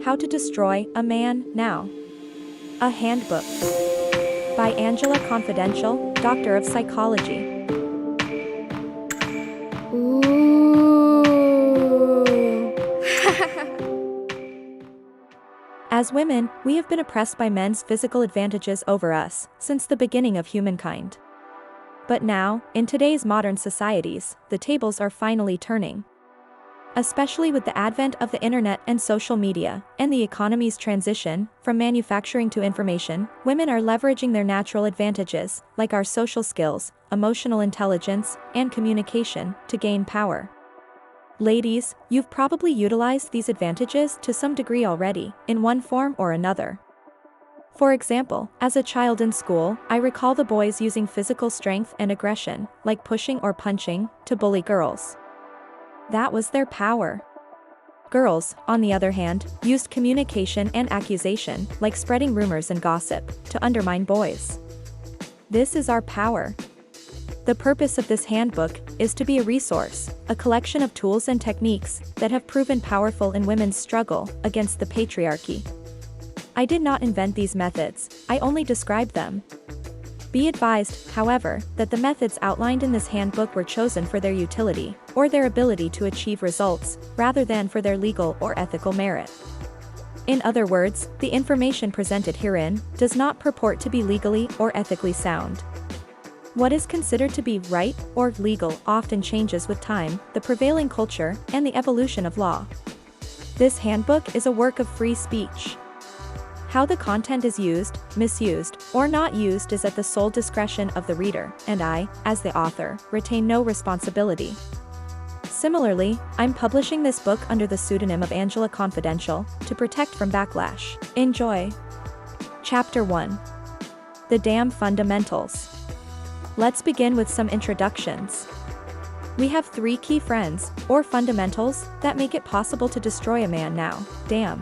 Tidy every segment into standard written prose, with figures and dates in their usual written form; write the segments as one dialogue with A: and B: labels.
A: How to Destroy a Man Now. A Handbook. By Angela Confidential, Doctor of Psychology.
B: Ooh.
A: As women, we have been oppressed by men's physical advantages over us since the beginning of humankind. But now, in today's modern societies, the tables are finally turning. Especially with the advent of the internet and social media, and the economy's transition from manufacturing to information, women are leveraging their natural advantages, like our social skills, emotional intelligence, and communication, to gain power. Ladies, you've probably utilized these advantages to some degree already, in one form or another. For example, as a child in school, I recall the boys using physical strength and aggression, like pushing or punching, to bully girls. That was their power. Girls, on the other hand, used communication and accusation, like spreading rumors and gossip, to undermine boys. This is our power. The purpose of this handbook is to be a resource, a collection of tools and techniques that have proven powerful in women's struggle against the patriarchy. I did not invent these methods, I only described them. Be advised, however, that the methods outlined in this handbook were chosen for their utility, or their ability to achieve results, rather than for their legal or ethical merit. In other words, the information presented herein does not purport to be legally or ethically sound. What is considered to be right or legal often changes with time, the prevailing culture, and the evolution of law. This handbook is a work of free speech. How the content is used, misused, or not used is at the sole discretion of the reader, and I, as the author, retain no responsibility. Similarly, I'm publishing this book under the pseudonym of Angela Confidential, to protect from backlash. Enjoy. Chapter 1. The Damn Fundamentals. Let's begin with some introductions. We have 3 key friends, or fundamentals, that make it possible to destroy a man now. Damn.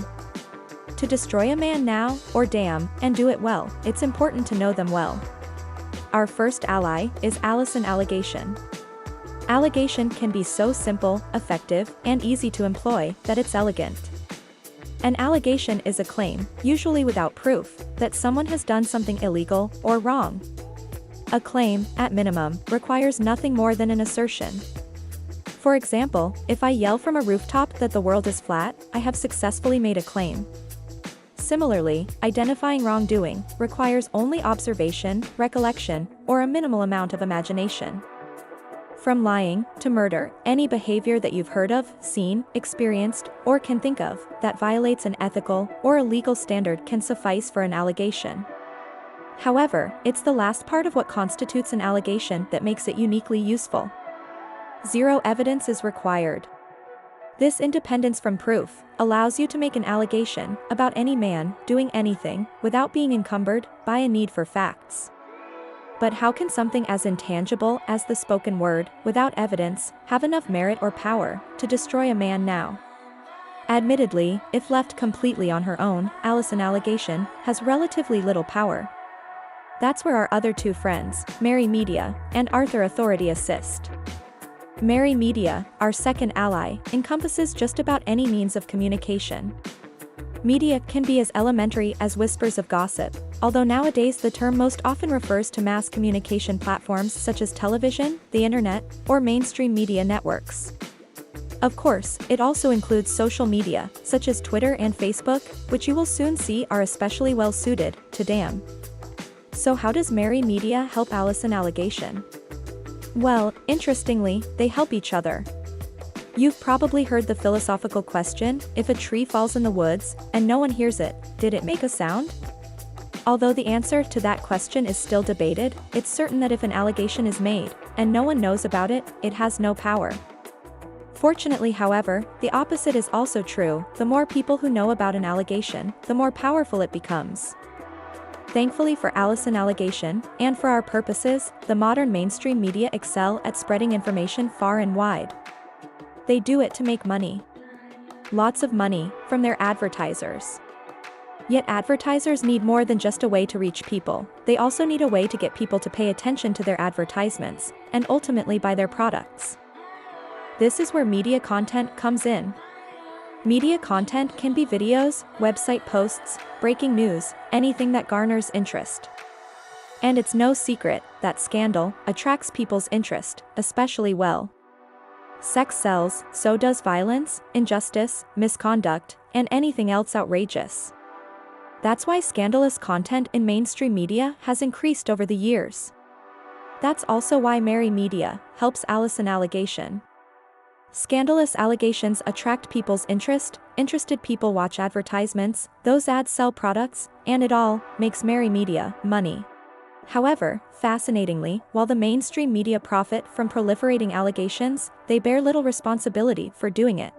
A: To destroy a man now, or damn, and do it well, it's important to know them well. Our first ally is Allison allegation. Allegation can be so simple, effective, and easy to employ that it's elegant. An allegation is a claim, usually without proof, that someone has done something illegal or wrong. A claim, at minimum, requires nothing more than an assertion. For example, if I yell from a rooftop that the world is flat, I have successfully made a claim. Similarly, identifying wrongdoing requires only observation, recollection, or a minimal amount of imagination. From lying to murder, any behavior that you've heard of, seen, experienced, or can think of that violates an ethical or a legal standard can suffice for an allegation. However, it's the last part of what constitutes an allegation that makes it uniquely useful. Zero evidence is required. This independence from proof allows you to make an allegation about any man doing anything without being encumbered by a need for facts. But how can something as intangible as the spoken word, without evidence, have enough merit or power to destroy a man now? Admittedly, if left completely on her own, Allison allegation has relatively little power. That's where our other 2 friends, Mary Media and Arthur Authority, assist. Mary Media, our second ally, encompasses just about any means of communication. Media can be as elementary as whispers of gossip, although nowadays the term most often refers to mass communication platforms such as television, the internet, or mainstream media networks. Of course, it also includes social media, such as Twitter and Facebook, which you will soon see are especially well suited to damn. So how does Mary Media help Allison allegation? Well, interestingly, they help each other. You've probably heard the philosophical question, if a tree falls in the woods, and no one hears it, did it make a sound? Although the answer to that question is still debated, it's certain that if an allegation is made, and no one knows about it, it has no power. Fortunately, however, the opposite is also true. The more people who know about an allegation, the more powerful it becomes. Thankfully for Allison allegation, and for our purposes, the modern mainstream media excel at spreading information far and wide. They do it to make money. Lots of money, from their advertisers. Yet advertisers need more than just a way to reach people, they also need a way to get people to pay attention to their advertisements, and ultimately buy their products. This is where media content comes in. Media content can be videos, website posts, breaking news, anything that garners interest. And it's no secret that scandal attracts people's interest, especially well. Sex sells, so does violence, injustice, misconduct, and anything else outrageous. That's why scandalous content in mainstream media has increased over the years. That's also why Mary Media helps Allison allegation. Scandalous allegations attract people's interest, interested people watch advertisements, those ads sell products, and it all makes Mary Media money. However, fascinatingly, while the mainstream media profit from proliferating allegations, they bear little responsibility for doing it.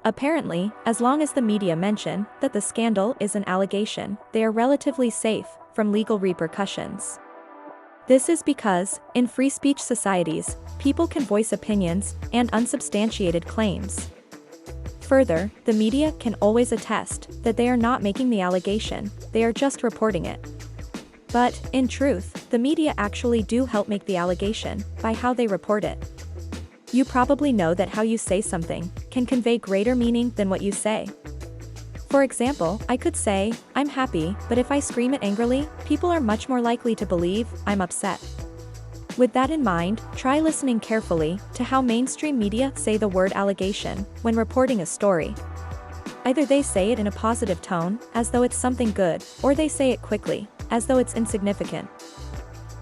A: Apparently, as long as the media mention that the scandal is an allegation, they are relatively safe from legal repercussions. This is because, in free speech societies, people can voice opinions and unsubstantiated claims. Further, the media can always attest that they are not making the allegation, they are just reporting it. But, in truth, the media actually do help make the allegation by how they report it. You probably know that how you say something can convey greater meaning than what you say. For example, I could say, "I'm happy," but if I scream it angrily, people are much more likely to believe I'm upset. With that in mind, try listening carefully to how mainstream media say the word allegation when reporting a story. Either they say it in a positive tone, as though it's something good, or they say it quickly, as though it's insignificant.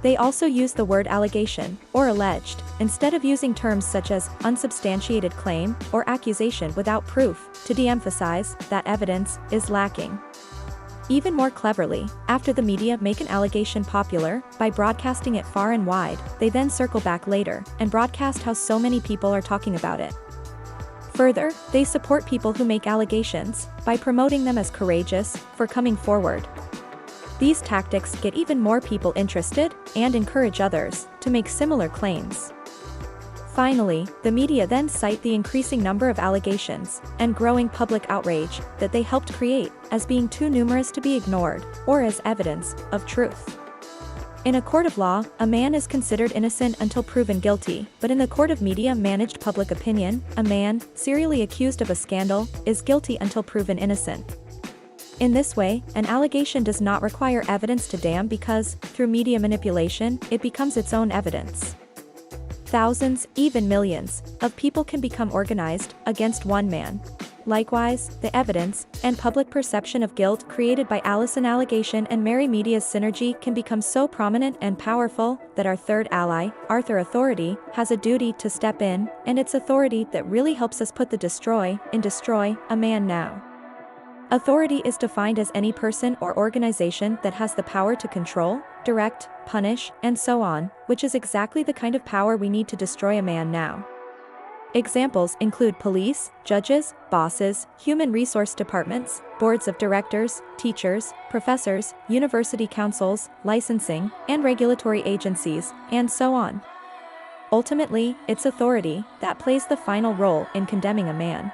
A: They also use the word allegation, or alleged, instead of using terms such as unsubstantiated claim or accusation without proof, to de-emphasize that evidence is lacking. Even more cleverly, after the media make an allegation popular, by broadcasting it far and wide, they then circle back later and broadcast how so many people are talking about it. Further, they support people who make allegations by promoting them as courageous for coming forward. These tactics get even more people interested and encourage others to make similar claims. Finally, the media then cite the increasing number of allegations and growing public outrage that they helped create as being too numerous to be ignored, or as evidence of truth. In a court of law, a man is considered innocent until proven guilty, but in the court of media-managed public opinion, a man, serially accused of a scandal, is guilty until proven innocent. In this way, an allegation does not require evidence to damn because, through media manipulation, it becomes its own evidence. Thousands, even millions, of people can become organized against one man. Likewise, the evidence and public perception of guilt created by Allison allegation and Mary Media's synergy can become so prominent and powerful that our third ally, Arthur Authority, has a duty to step in, and it's authority that really helps us put the destroy in destroy a man now. Authority is defined as any person or organization that has the power to control, direct, punish, and so on, which is exactly the kind of power we need to destroy a man now. Examples include police, judges, bosses, human resource departments, boards of directors, teachers, professors, university councils, licensing, and regulatory agencies, and so on. Ultimately, it's authority that plays the final role in condemning a man.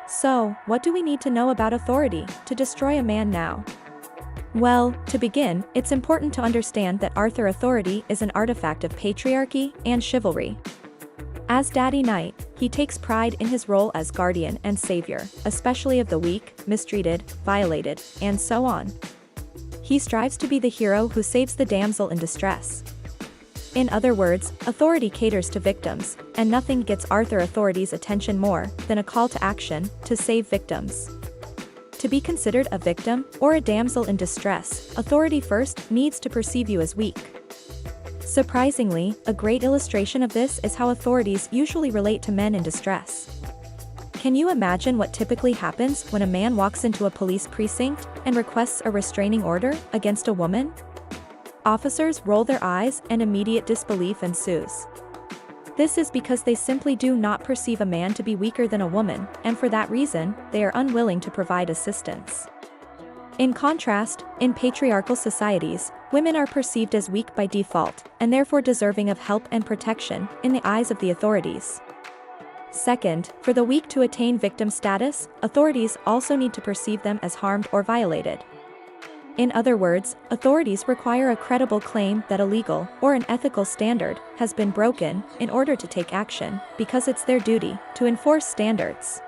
A: So, what do we need to know about authority to destroy a man now? Well, to begin, it's important to understand that Arthur Authority is an artifact of patriarchy and chivalry. As Daddy Knight, he takes pride in his role as guardian and savior, especially of the weak, mistreated, violated, and so on. He strives to be the hero who saves the damsel in distress. In other words, authority caters to victims, and nothing gets Arthur Authority's attention more than a call to action to save victims. To be considered a victim or a damsel in distress, authority first needs to perceive you as weak. Surprisingly, a great illustration of this is how authorities usually relate to men in distress. Can you imagine what typically happens when a man walks into a police precinct and requests a restraining order against a woman? Officers roll their eyes and immediate disbelief ensues. This is because they simply do not perceive a man to be weaker than a woman, and for that reason, they are unwilling to provide assistance. In contrast, in patriarchal societies, women are perceived as weak by default, and therefore deserving of help and protection in the eyes of the authorities. Second, for the weak to attain victim status, authorities also need to perceive them as harmed or violated. In other words, authorities require a credible claim that a legal or an ethical standard has been broken in order to take action, because it's their duty to enforce standards.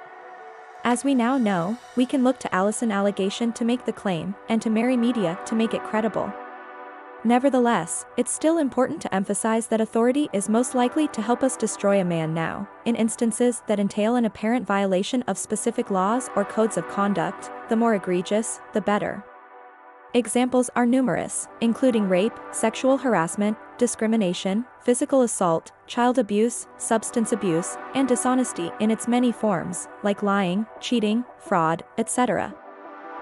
A: As we now know, we can look to Allison allegation to make the claim, and to Mary Media to make it credible. Nevertheless, it's still important to emphasize that authority is most likely to help us destroy a man now, in instances that entail an apparent violation of specific laws or codes of conduct. The more egregious, the better. Examples are numerous, including rape, sexual harassment, discrimination, physical assault, child abuse, substance abuse, and dishonesty in its many forms, like lying, cheating, fraud, etc.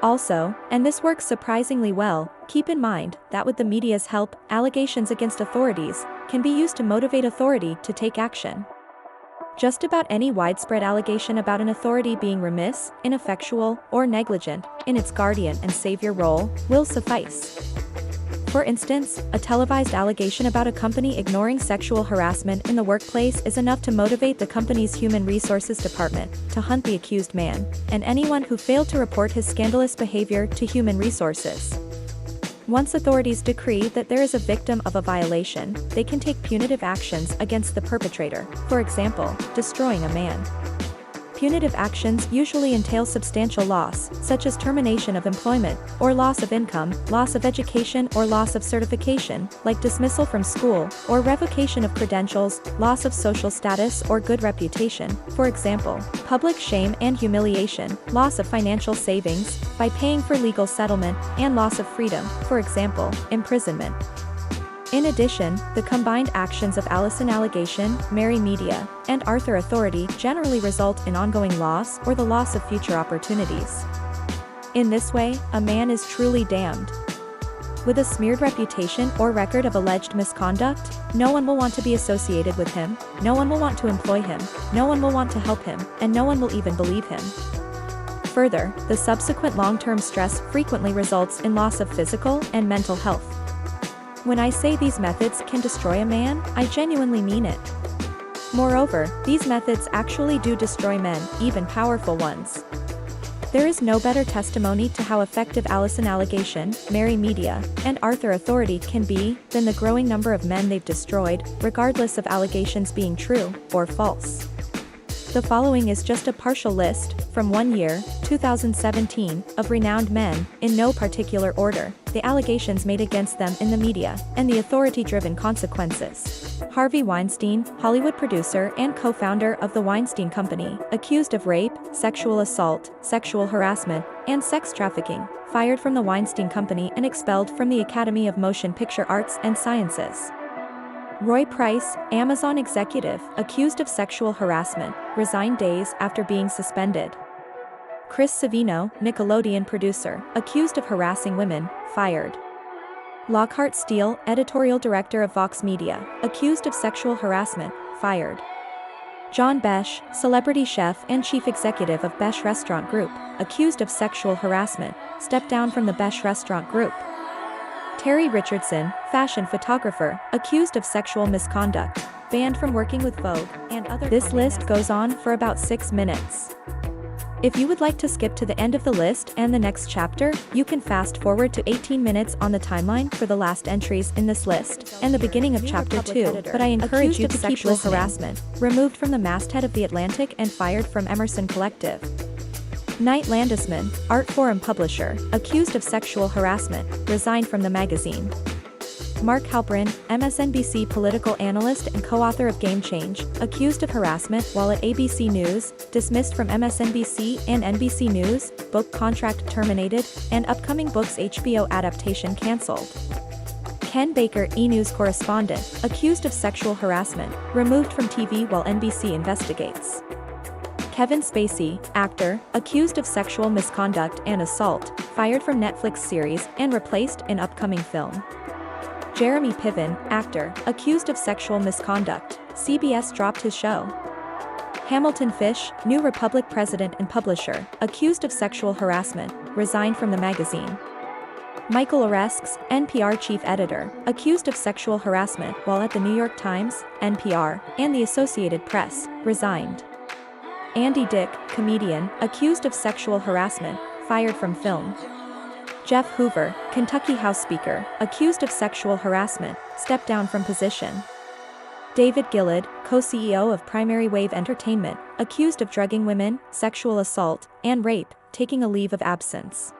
A: Also, and this works surprisingly well, keep in mind that with the media's help, allegations against authorities can be used to motivate authority to take action. Just about any widespread allegation about an authority being remiss, ineffectual, or negligent in its guardian and savior role will suffice. For instance, a televised allegation about a company ignoring sexual harassment in the workplace is enough to motivate the company's human resources department to hunt the accused man, and anyone who failed to report his scandalous behavior to human resources. Once authorities decree that there is a victim of a violation, they can take punitive actions against the perpetrator, for example, destroying a man. Punitive actions usually entail substantial loss, such as termination of employment, or loss of income, loss of education or loss of certification, like dismissal from school, or revocation of credentials, loss of social status or good reputation, for example, public shame and humiliation, loss of financial savings, by paying for legal settlement, and loss of freedom, for example, imprisonment. In addition, the combined actions of Allison allegation, Mary Media, and Arthur authority generally result in ongoing loss or the loss of future opportunities. In this way, a man is truly damned. With a smeared reputation or record of alleged misconduct, no one will want to be associated with him, no one will want to employ him, no one will want to help him, and no one will even believe him. Further, the subsequent long-term stress frequently results in loss of physical and mental health. When I say these methods can destroy a man, I genuinely mean it. Moreover, these methods actually do destroy men, even powerful ones. There is no better testimony to how effective Allison allegation, Mary Media, and Arthur authority can be than the growing number of men they've destroyed, regardless of allegations being true or false. The following is just a partial list, from 1 year, 2017, of renowned men, in no particular order, the allegations made against them in the media, and the authority-driven consequences. Harvey Weinstein, Hollywood producer and co-founder of the Weinstein Company, accused of rape, sexual assault, sexual harassment, and sex trafficking, fired from the Weinstein Company and expelled from the Academy of Motion Picture Arts and Sciences. Roy Price, Amazon executive, accused of sexual harassment, resigned days after being suspended. Chris Savino, Nickelodeon producer, accused of harassing women, fired. Lockhart Steele, editorial director of Vox Media, accused of sexual harassment, fired. John Besh, celebrity chef and chief executive of Besh Restaurant Group, accused of sexual harassment, stepped down from the Besh Restaurant Group. Terry Richardson, fashion photographer, accused of sexual misconduct, banned from working with Vogue, and other. This list goes on for about 6 minutes. If you would like to skip to the end of the list and the next chapter, you can fast forward to 18 minutes on the timeline for the last entries in this list, and the beginning of chapter 2, but I encourage you to keep listening. Harassment, removed from the masthead of The Atlantic and fired from Emerson Collective. Knight Landisman, art forum publisher, accused of sexual harassment, resigned from the magazine. Mark Halperin, MSNBC political analyst and co-author of Game Change, accused of harassment while at ABC News, dismissed from MSNBC and NBC News, book contract terminated, and upcoming book's HBO adaptation cancelled. Ken Baker, E! News correspondent, accused of sexual harassment, removed from TV while NBC investigates. Kevin Spacey, actor, accused of sexual misconduct and assault, fired from Netflix series and replaced in upcoming film. Jeremy Piven, actor, accused of sexual misconduct, CBS dropped his show. Hamilton Fish, New Republic president and publisher, accused of sexual harassment, resigned from the magazine. Michael Oresks, NPR chief editor, accused of sexual harassment while at the New York Times, NPR, and the Associated Press, resigned. Andy Dick, comedian, accused of sexual harassment, fired from film. Jeff Hoover, Kentucky House Speaker, accused of sexual harassment, stepped down from position. David Gillard, co-CEO of Primary Wave Entertainment, accused of drugging women, sexual assault, and rape, taking a leave of absence.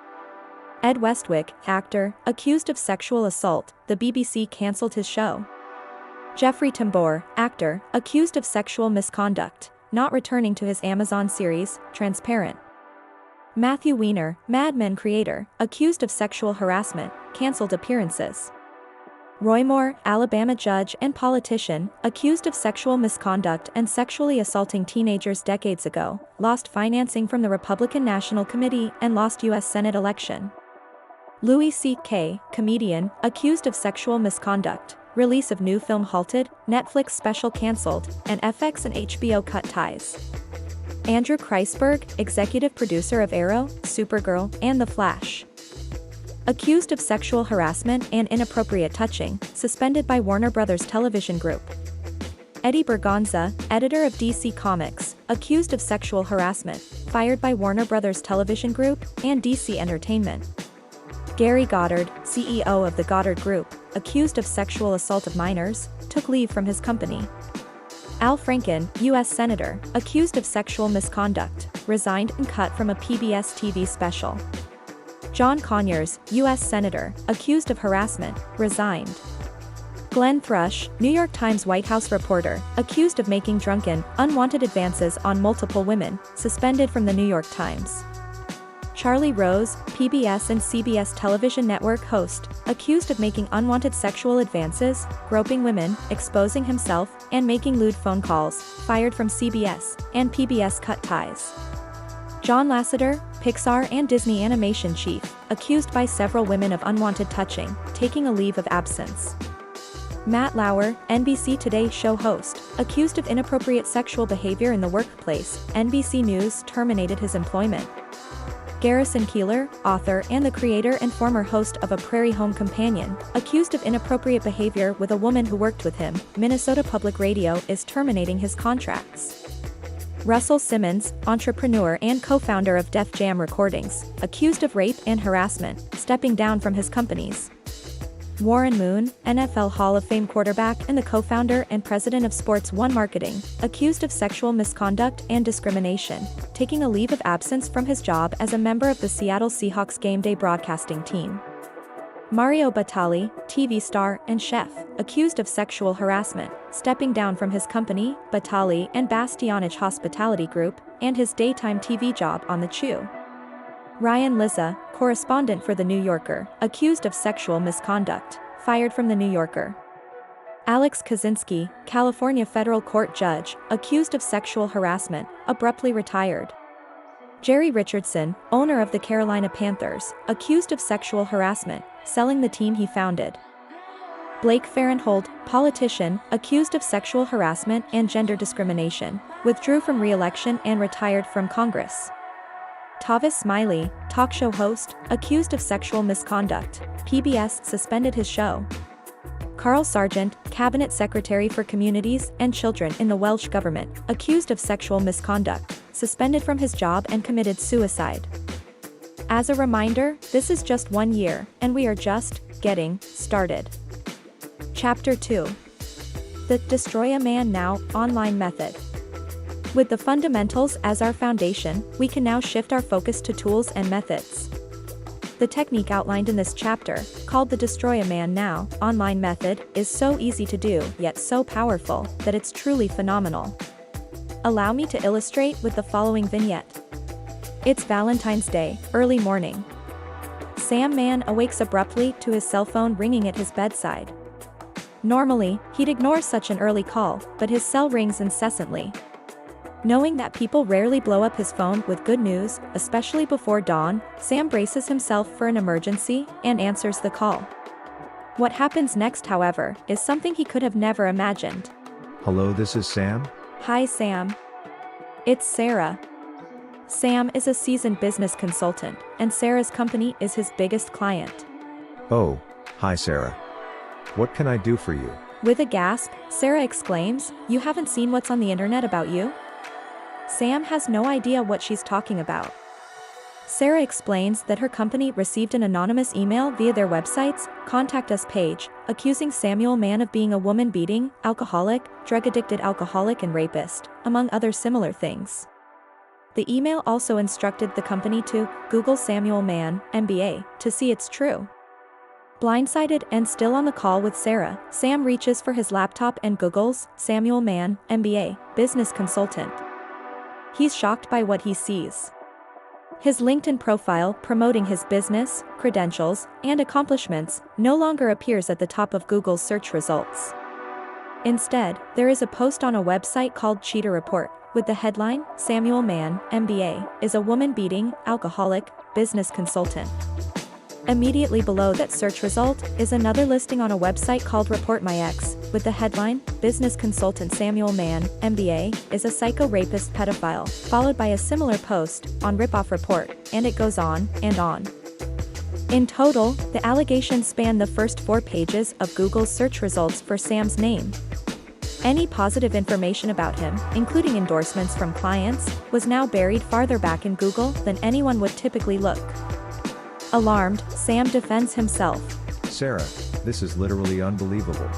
A: Ed Westwick, actor, accused of sexual assault, the BBC cancelled his show. Jeffrey Tambor, actor, accused of sexual misconduct, not returning to his Amazon series, Transparent. Matthew Weiner, Mad Men creator, accused of sexual harassment, cancelled appearances. Roy Moore, Alabama judge and politician, accused of sexual misconduct and sexually assaulting teenagers decades ago, lost financing from the Republican National Committee and lost U.S. Senate election. Louis C.K., comedian, accused of sexual misconduct, release of new film halted, Netflix special cancelled, and FX and HBO cut ties. Andrew Kreisberg, executive producer of Arrow, Supergirl, and The Flash. Accused of sexual harassment and inappropriate touching, suspended by Warner Bros. Television Group. Eddie Berganza, editor of DC Comics, accused of sexual harassment, fired by Warner Bros. Television Group and DC Entertainment. Gary Goddard, CEO of the Goddard Group, accused of sexual assault of minors, took leave from his company. Al Franken, U.S. Senator, accused of sexual misconduct, resigned and cut from a PBS TV special. John Conyers, U.S. Senator, accused of harassment, resigned. Glenn Thrush, New York Times White House reporter, accused of making drunken, unwanted advances on multiple women, suspended from the New York Times. Charlie Rose, PBS and CBS television network host, accused of making unwanted sexual advances, groping women, exposing himself, and making lewd phone calls, fired from CBS, and PBS cut ties. John Lasseter, Pixar and Disney animation chief, accused by several women of unwanted touching, taking a leave of absence. Matt Lauer, NBC Today show host, accused of inappropriate sexual behavior in the workplace, NBC News terminated his employment. Garrison Keillor, author and the creator and former host of A Prairie Home Companion, accused of inappropriate behavior with a woman who worked with him, Minnesota Public Radio is terminating his contracts. Russell Simmons, entrepreneur and co-founder of Def Jam Recordings, accused of rape and harassment, stepping down from his companies. Warren Moon, NFL Hall of Fame quarterback and the co-founder and president of Sports One Marketing, accused of sexual misconduct and discrimination, taking a leave of absence from his job as a member of the Seattle Seahawks game day broadcasting team. Mario Batali, TV star and chef, accused of sexual harassment, stepping down from his company, Batali and Bastianich Hospitality Group, and his daytime TV job on The Chew. Ryan Lizza, correspondent for The New Yorker, accused of sexual misconduct, fired from The New Yorker. Alex Kaczynski, California federal court judge, accused of sexual harassment, abruptly retired. Jerry Richardson, owner of the Carolina Panthers, accused of sexual harassment, selling the team he founded. Blake Farenthold, politician, accused of sexual harassment and gender discrimination, withdrew from re-election and retired from Congress. Tavis Smiley, talk show host, accused of sexual misconduct, PBS suspended his show. Carl Sargent, cabinet secretary for communities and children in the Welsh government, accused of sexual misconduct, suspended from his job and committed suicide. As a reminder, this is just 1 year, and we are just getting started. Chapter 2. The Destroy a Man Now online method. With the fundamentals as our foundation, we can now shift our focus to tools and methods. The technique outlined in this chapter, called the Destroy a Man Now online method, is so easy to do, yet so powerful, that it's truly phenomenal. Allow me to illustrate with the following vignette. It's Valentine's Day, early morning. Sam Mann awakes abruptly to his cell phone ringing at his bedside. Normally, he'd ignore such an early call, but his cell rings incessantly. Knowing that people rarely blow up his phone with good news, especially before dawn, Sam braces himself for an emergency and answers the call. What happens next, however, is something he could have never imagined.
B: Hello, this is Sam?
A: Hi, Sam. It's Sarah. Sam is a seasoned business consultant, and Sarah's company is his biggest client.
B: Oh, hi Sarah. What can I do for you?
A: With a gasp, Sarah exclaims, "You haven't seen what's on the internet about you?" Sam has no idea what she's talking about. Sarah explains that her company received an anonymous email via their website's Contact Us page, accusing Samuel Mann of being a woman-beating, alcoholic, drug-addicted alcoholic and rapist, among other similar things. The email also instructed the company to Google Samuel Mann, MBA, to see it's true. Blindsided and still on the call with Sarah, Sam reaches for his laptop and Googles Samuel Mann, MBA, business consultant. He's shocked by what he sees. His LinkedIn profile promoting his business, credentials, and accomplishments no longer appears at the top of Google's search results. Instead, there is a post on a website called Cheater Report, with the headline, Samuel Mann, MBA, is a woman-beating, alcoholic, business consultant. Immediately below that search result is another listing on a website called Report My Ex, with the headline, Business Consultant Samuel Mann, MBA, is a psycho-rapist pedophile, followed by a similar post on Ripoff Report, and it goes on and on. In total, the allegations span the first 4 pages of Google's search results for Sam's name. Any positive information about him, including endorsements from clients, was now buried farther back in Google than anyone would typically look. Alarmed, Sam defends himself.
B: Sarah, this is literally unbelievable.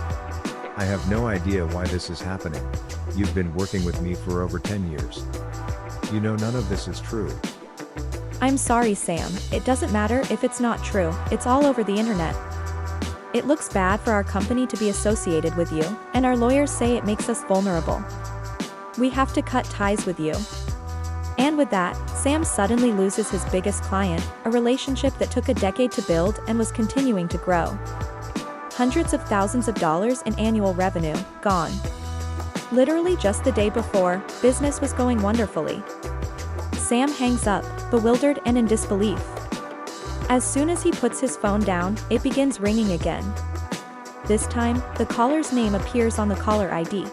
B: I have no idea why this is happening. You've been working with me for over 10 years. You know none of this is true.
A: I'm sorry, Sam, it doesn't matter if it's not true, it's all over the internet. It looks bad for our company to be associated with you, and our lawyers say it makes us vulnerable. We have to cut ties with you. And with that, Sam suddenly loses his biggest client, a relationship that took a decade to build and was continuing to grow. Hundreds of thousands of dollars in annual revenue, gone. Literally just the day before, business was going wonderfully. Sam hangs up, bewildered and in disbelief. As soon as he puts his phone down, it begins ringing again. This time, the caller's name appears on the caller ID.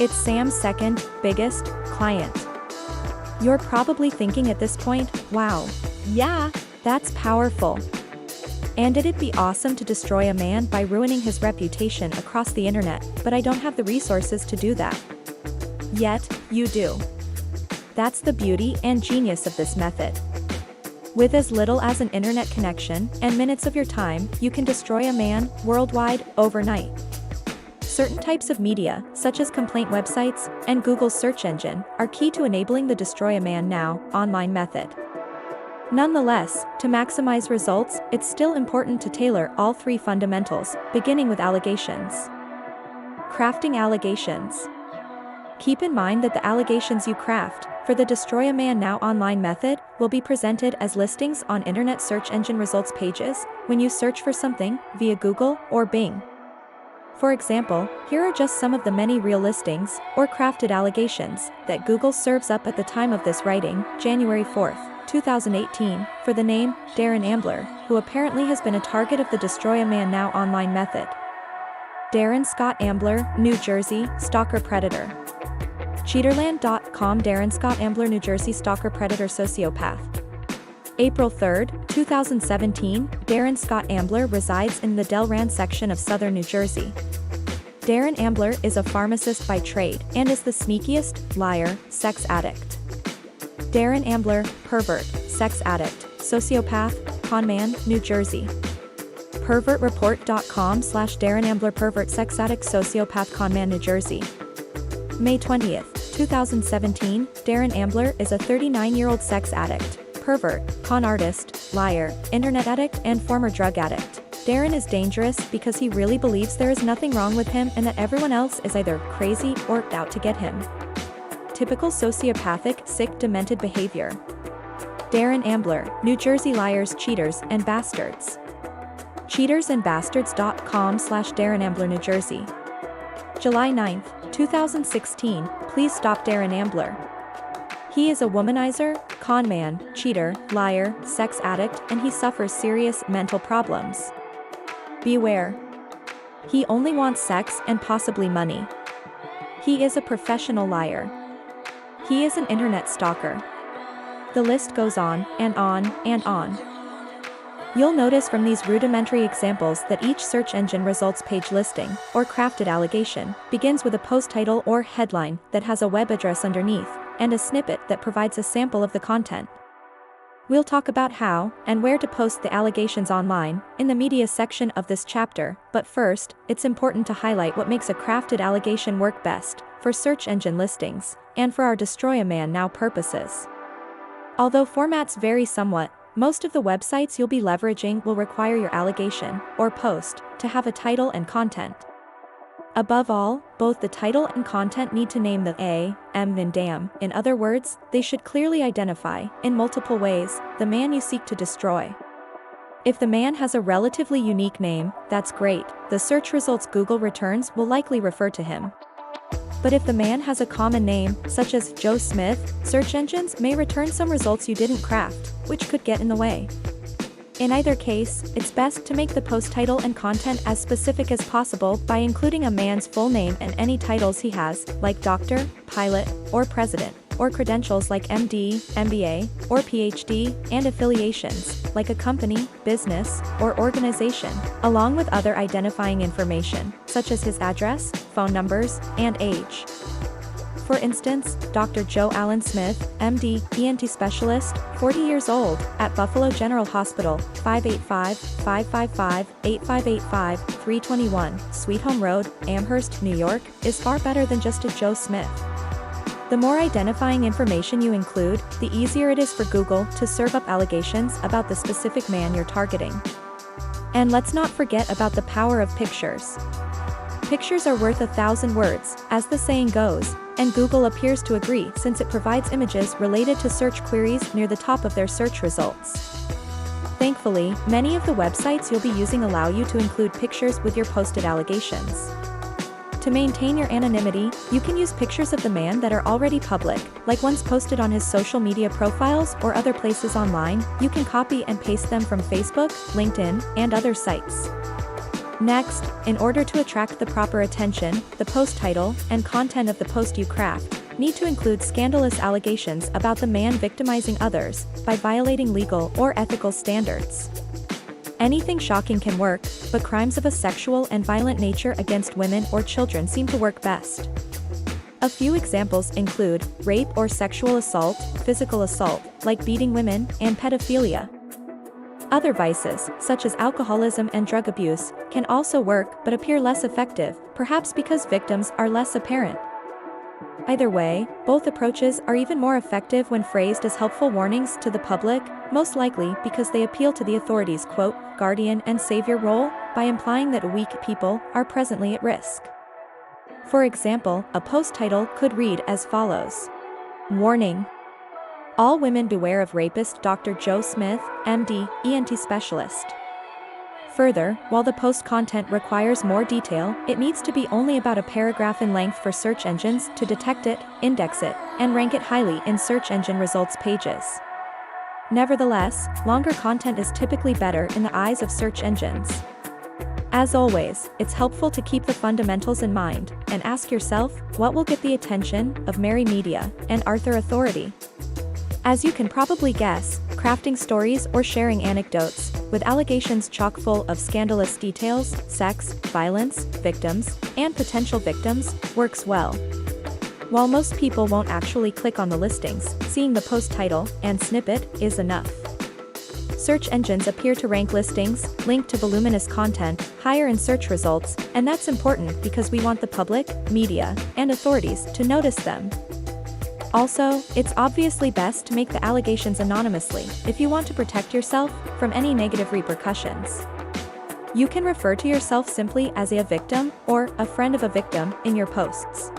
A: It's Sam's second, biggest, client. You're probably thinking at this point, wow, yeah, that's powerful. And it'd be awesome to destroy a man by ruining his reputation across the internet, but I don't have the resources to do that. Yet, you do. That's the beauty and genius of this method. With as little as an internet connection and minutes of your time, you can destroy a man worldwide overnight. Certain types of media, such as complaint websites and Google's search engine, are key to enabling the Destroy a Man Now online method. Nonetheless, to maximize results, it's still important to tailor all 3 fundamentals, beginning with allegations. Crafting allegations. Keep in mind that the allegations you craft for the Destroy a Man Now online method will be presented as listings on internet search engine results pages when you search for something via Google or Bing. For example, here are just some of the many real listings or crafted allegations that Google serves up at the time of this writing, January 4, 2018, for the name Darren Ambler, who apparently has been a target of the Destroy a Man Now online method. Darren Scott Ambler, New Jersey, stalker predator. Cheaterland.com Darren Scott Ambler, New Jersey, stalker predator sociopath. April 3, 2017, Darren Scott Ambler resides in the Delran section of southern New Jersey. Darren Ambler is a pharmacist by trade and is the sneakiest, liar, sex addict. Darren Ambler, pervert, sex addict, sociopath, conman, New Jersey. Pervertreport.com/Darren Ambler, pervert, sex addict, sociopath, conman, New Jersey. May 20, 2017, Darren Ambler is a 39-year-old sex addict, pervert, con artist, liar, internet addict and former drug addict. Darren is dangerous because he really believes there is nothing wrong with him and that everyone else is either crazy or out to get him. Typical sociopathic, sick, demented behavior. Darren Ambler, New Jersey, liars, cheaters, and bastards. Cheatersandbastards.com/Darren Ambler, New Jersey. July 9, 2016, please stop Darren Ambler. He is a womanizer, con man, cheater, liar, sex addict, and he suffers serious mental problems. Beware. He only wants sex and possibly money. He is a professional liar. He is an internet stalker. The list goes on and on and on. You'll notice from these rudimentary examples that each search engine results page listing, or crafted allegation, begins with a post title or headline that has a web address underneath, and a snippet that provides a sample of the content. We'll talk about how and where to post the allegations online in the media section of this chapter, but first, it's important to highlight what makes a crafted allegation work best for search engine listings and for our Destroy a Man Now purposes. Although formats vary somewhat, most of the websites you'll be leveraging will require your allegation or post to have a title and content. Above all, both the title and content need to name the A, M and damn. In other words, they should clearly identify, in multiple ways, the man you seek to destroy. If the man has a relatively unique name, that's great, the search results Google returns will likely refer to him. But if the man has a common name, such as Joe Smith, search engines may return some results you didn't craft, which could get in the way. In either case, it's best to make the post title and content as specific as possible by including a man's full name and any titles he has, like doctor, pilot, or president, or credentials like MD, MBA, or PhD, and affiliations, like a company, business, or organization, along with other identifying information, such as his address, phone numbers, and age. For instance, Dr. Joe Allen Smith, MD, ENT specialist, 40 years old, at Buffalo General Hospital, 585-555-8585-321, Sweet Home Road, Amherst, New York, is far better than just a Joe Smith. The more identifying information you include, the easier it is for Google to serve up allegations about the specific man you're targeting. And let's not forget about the power of pictures. Pictures are worth 1,000 words, as the saying goes, and Google appears to agree since it provides images related to search queries near the top of their search results. Thankfully, many of the websites you'll be using allow you to include pictures with your posted allegations. To maintain your anonymity, you can use pictures of the man that are already public, like ones posted on his social media profiles or other places online. You can copy and paste them from Facebook, LinkedIn, and other sites. Next, in order to attract the proper attention, the post title and content of the post you craft need to include scandalous allegations about the man victimizing others by violating legal or ethical standards. Anything shocking can work, but crimes of a sexual and violent nature against women or children seem to work best. A few examples include rape or sexual assault, physical assault, like beating women, and pedophilia. Other vices, such as alcoholism and drug abuse, can also work but appear less effective, perhaps because victims are less apparent. Either way, both approaches are even more effective when phrased as helpful warnings to the public, most likely because they appeal to the authorities' quote, guardian and savior role, by implying that weak people are presently at risk. For example, a post title could read as follows. Warning. All women beware of rapist Dr. Joe Smith, MD, ENT specialist. Further, while the post content requires more detail, it needs to be only about a paragraph in length for search engines to detect it, index it, and rank it highly in search engine results pages. Nevertheless, longer content is typically better in the eyes of search engines. As always, it's helpful to keep the fundamentals in mind, and ask yourself, what will get the attention of Mary Media and Arthur Authority? As you can probably guess, crafting stories or sharing anecdotes, with allegations chock full of scandalous details, sex, violence, victims, and potential victims, works well. While most people won't actually click on the listings, seeing the post title and snippet is enough. Search engines appear to rank listings, linked to voluminous content, higher in search results, and that's important because we want the public, media, and authorities to notice them. Also, it's obviously best to make the allegations anonymously if you want to protect yourself from any negative repercussions. You can refer to yourself simply as a victim or a friend of a victim in your posts.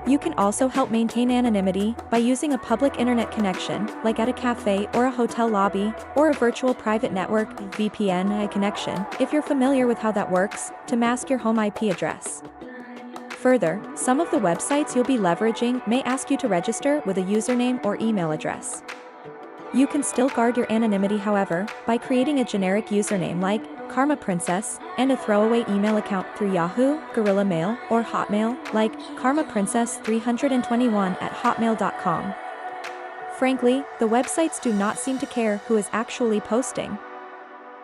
A: You can also help maintain anonymity by using a public internet connection, like at a cafe or a hotel lobby, or a virtual private network (VPN) connection, if you're familiar with how that works, to mask your home IP address. Further, some of the websites you'll be leveraging may ask you to register with a username or email address. You can still guard your anonymity, however, by creating a generic username like Karma Princess and a throwaway email account through Yahoo, Gorilla Mail, or Hotmail, like karmaprincess321@hotmail.com. Frankly, the websites do not seem to care who is actually posting.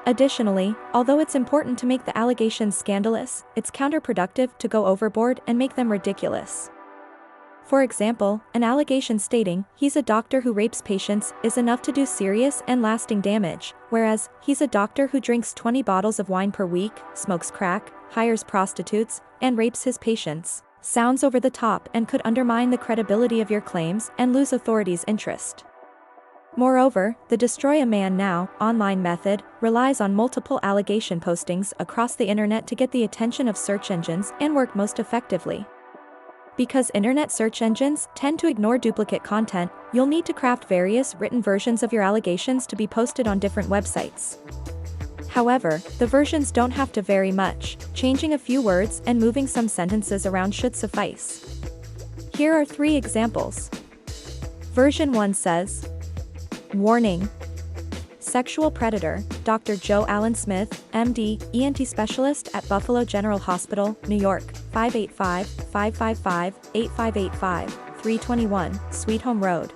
A: Additionally, although it's important to make the allegations scandalous, it's counterproductive to go overboard and make them ridiculous. For example, an allegation stating, "He's a doctor who rapes patients," is enough to do serious and lasting damage, whereas, "He's a doctor who drinks 20 bottles of wine per week, smokes crack, hires prostitutes, and rapes his patients," sounds over the top and could undermine the credibility of your claims and lose authorities' interest. Moreover, the Destroy a Man Now online method relies on multiple allegation postings across the internet to get the attention of search engines and work most effectively. Because internet search engines tend to ignore duplicate content, you'll need to craft various written versions of your allegations to be posted on different websites. However, the versions don't have to vary much, changing a few words and moving some sentences around should suffice. Here are 3 examples. Version 1 says, "Warning. Sexual predator, Dr. Joe Allen Smith, MD, ENT specialist at Buffalo General Hospital, New York, 585-555-8585, 321, Sweet Home Road.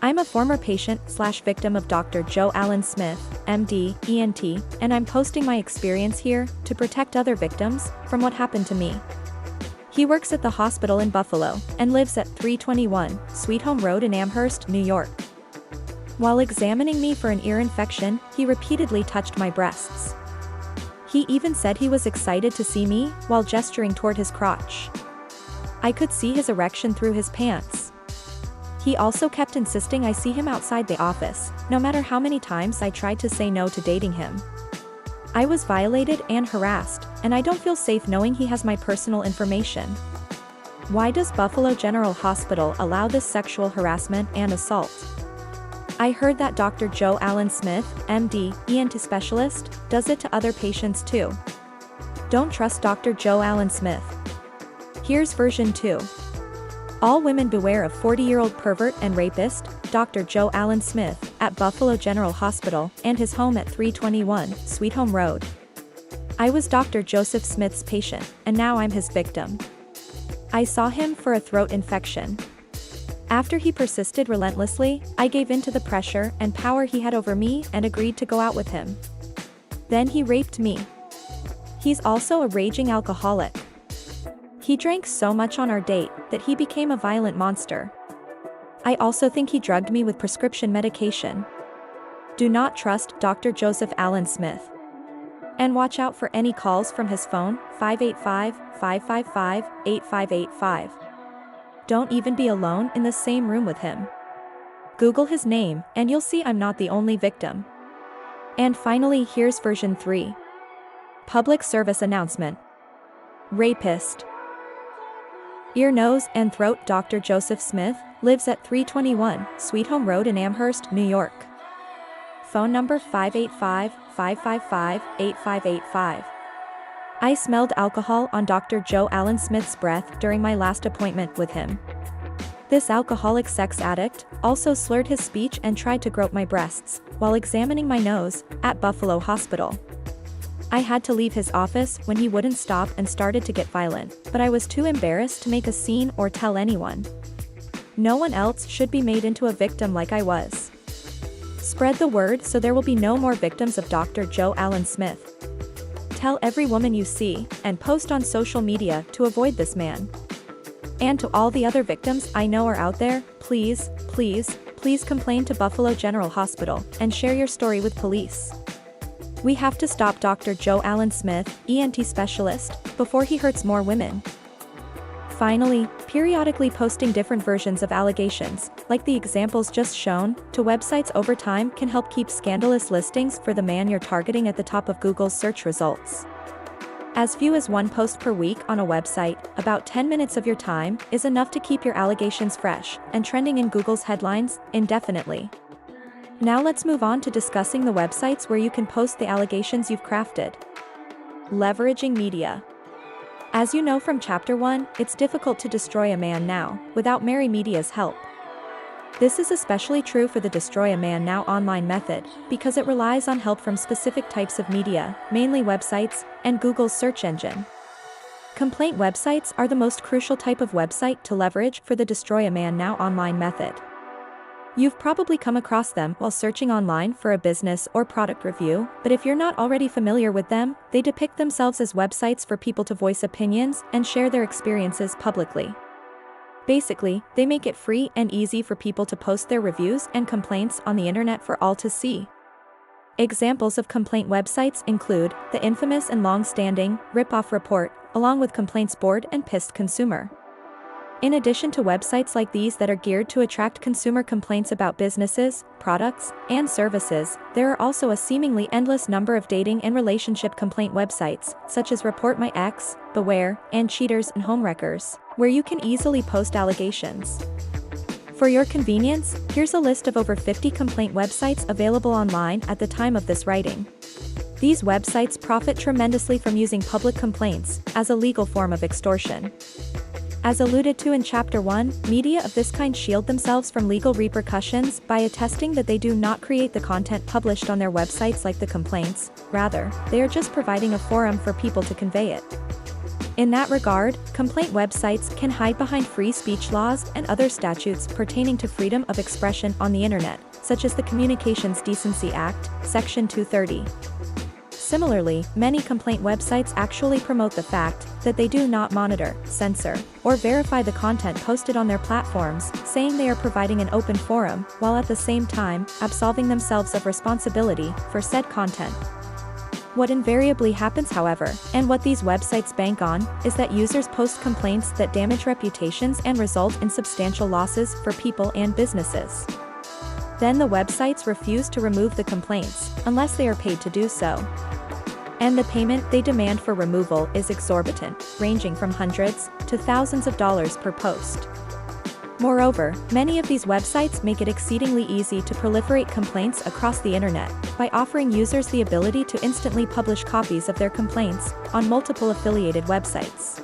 A: I'm a former patient/victim of Dr. Joe Allen Smith, MD, ENT, and I'm posting my experience here to protect other victims from what happened to me. He works at the hospital in Buffalo and lives at 321, Sweet Home Road in Amherst, New York. While examining me for an ear infection, he repeatedly touched my breasts. He even said he was excited to see me while gesturing toward his crotch. I could see his erection through his pants. He also kept insisting I see him outside the office, no matter how many times I tried to say no to dating him. I was violated and harassed, and I don't feel safe knowing he has my personal information. Why does Buffalo General Hospital allow this sexual harassment and assault? I heard that Dr. Joe Allen Smith, MD, ENT specialist, does it to other patients too. Don't trust Dr. Joe Allen Smith." Here's version 2. "All women beware of 40-year-old pervert and rapist, Dr. Joe Allen Smith, at Buffalo General Hospital and his home at 321, Sweet Home Road. I was Dr. Joseph Smith's patient, and now I'm his victim. I saw him for a throat infection. After he persisted relentlessly, I gave in to the pressure and power he had over me and agreed to go out with him. Then he raped me. He's also a raging alcoholic. He drank so much on our date that he became a violent monster. I also think he drugged me with prescription medication. Do not trust Dr. Joseph Allen Smith. And watch out for any calls from his phone, 585-555-8585. Don't even be alone in the same room with him. Google his name, and you'll see I'm not the only victim." And finally, here's version 3. Public service announcement. Rapist. Ear, nose, and throat Dr. Joseph Smith lives at 321, Sweet Home Road in Amherst, New York. Phone number 585-555-8585. I smelled alcohol on Dr. Joe Allen Smith's breath during my last appointment with him. This alcoholic sex addict also slurred his speech and tried to grope my breasts while examining my nose at Buffalo Hospital. I had to leave his office when he wouldn't stop and started to get violent, but I was too embarrassed to make a scene or tell anyone. No one else should be made into a victim like I was. Spread the word so there will be no more victims of Dr. Joe Allen Smith. Tell every woman you see, and post on social media to avoid this man. And to all the other victims I know are out there, please, please, please complain to Buffalo General Hospital and share your story with police. We have to stop Dr. Joe Allen Smith, ENT specialist, before he hurts more women. Finally, periodically posting different versions of allegations, like the examples just shown, to websites over time can help keep scandalous listings for the man you're targeting at the top of Google's search results. As few as 1 post per week on a website, about 10 minutes of your time, is enough to keep your allegations fresh and trending in Google's headlines indefinitely. Now let's move on to discussing the websites where you can post the allegations you've crafted. Leveraging media. As you know from Chapter 1, it's difficult to destroy a man now, without Mary Media's help. This is especially true for the Destroy a Man Now online method, because it relies on help from specific types of media, mainly websites, and Google's search engine. Complaint websites are the most crucial type of website to leverage for the Destroy a Man Now online method. You've probably come across them while searching online for a business or product review, but if you're not already familiar with them, they depict themselves as websites for people to voice opinions and share their experiences publicly. Basically, they make it free and easy for people to post their reviews and complaints on the internet for all to see. Examples of complaint websites include the infamous and long-standing Rip-Off Report, along with Complaints Board and Pissed Consumer. In addition to websites like these that are geared to attract consumer complaints about businesses, products, and services, there are also a seemingly endless number of dating and relationship complaint websites, such as Report My Ex, Beware, and Cheaters and Homewreckers, where you can easily post allegations. For your convenience, here's a list of over 50 complaint websites available online at the time of this writing. These websites profit tremendously from using public complaints as a legal form of extortion. As alluded to in Chapter 1, media of this kind shield themselves from legal repercussions by attesting that they do not create the content published on their websites like the complaints, rather, they are just providing a forum for people to convey it. In that regard, complaint websites can hide behind free speech laws and other statutes pertaining to freedom of expression on the internet, such as the Communications Decency Act, Section 230. Similarly, many complaint websites actually promote the fact that they do not monitor, censor, or verify the content posted on their platforms, saying they are providing an open forum, while at the same time, absolving themselves of responsibility for said content. What invariably happens, however, and what these websites bank on, is that users post complaints that damage reputations and result in substantial losses for people and businesses. Then the websites refuse to remove the complaints, unless they are paid to do so. And the payment they demand for removal is exorbitant, ranging from hundreds to thousands of dollars per post. Moreover, many of these websites make it exceedingly easy to proliferate complaints across the internet by offering users the ability to instantly publish copies of their complaints on multiple affiliated websites.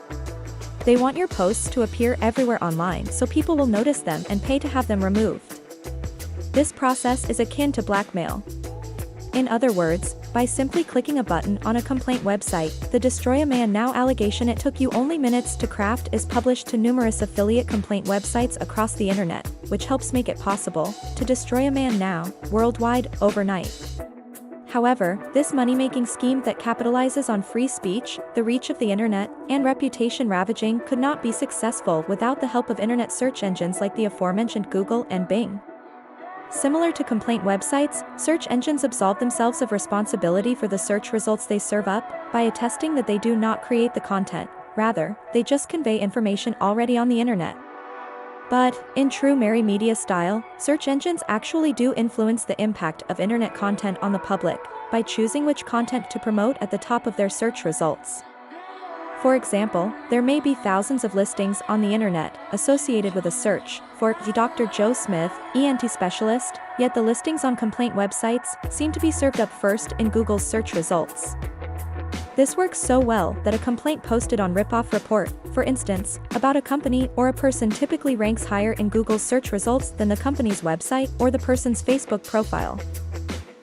A: They want your posts to appear everywhere online so people will notice them and pay to have them removed. This process is akin to blackmail. In other words, by simply clicking a button on a complaint website, the Destroy a Man Now allegation it took you only minutes to craft is published to numerous affiliate complaint websites across the internet, which helps make it possible to destroy a man now, worldwide, overnight. However, this money-making scheme that capitalizes on free speech, the reach of the internet, and reputation ravaging could not be successful without the help of internet search engines like the aforementioned Google and Bing. Similar to complaint websites, search engines absolve themselves of responsibility for the search results they serve up by attesting that they do not create the content, rather, they just convey information already on the internet. But, in true Mary Media style, search engines actually do influence the impact of internet content on the public by choosing which content to promote at the top of their search results. For example, there may be thousands of listings on the internet associated with a search for Dr. Joe Smith, ENT specialist, yet the listings on complaint websites seem to be served up first in Google's search results. This works so well that a complaint posted on Rip-Off Report, for instance, about a company or a person typically ranks higher in Google's search results than the company's website or the person's Facebook profile.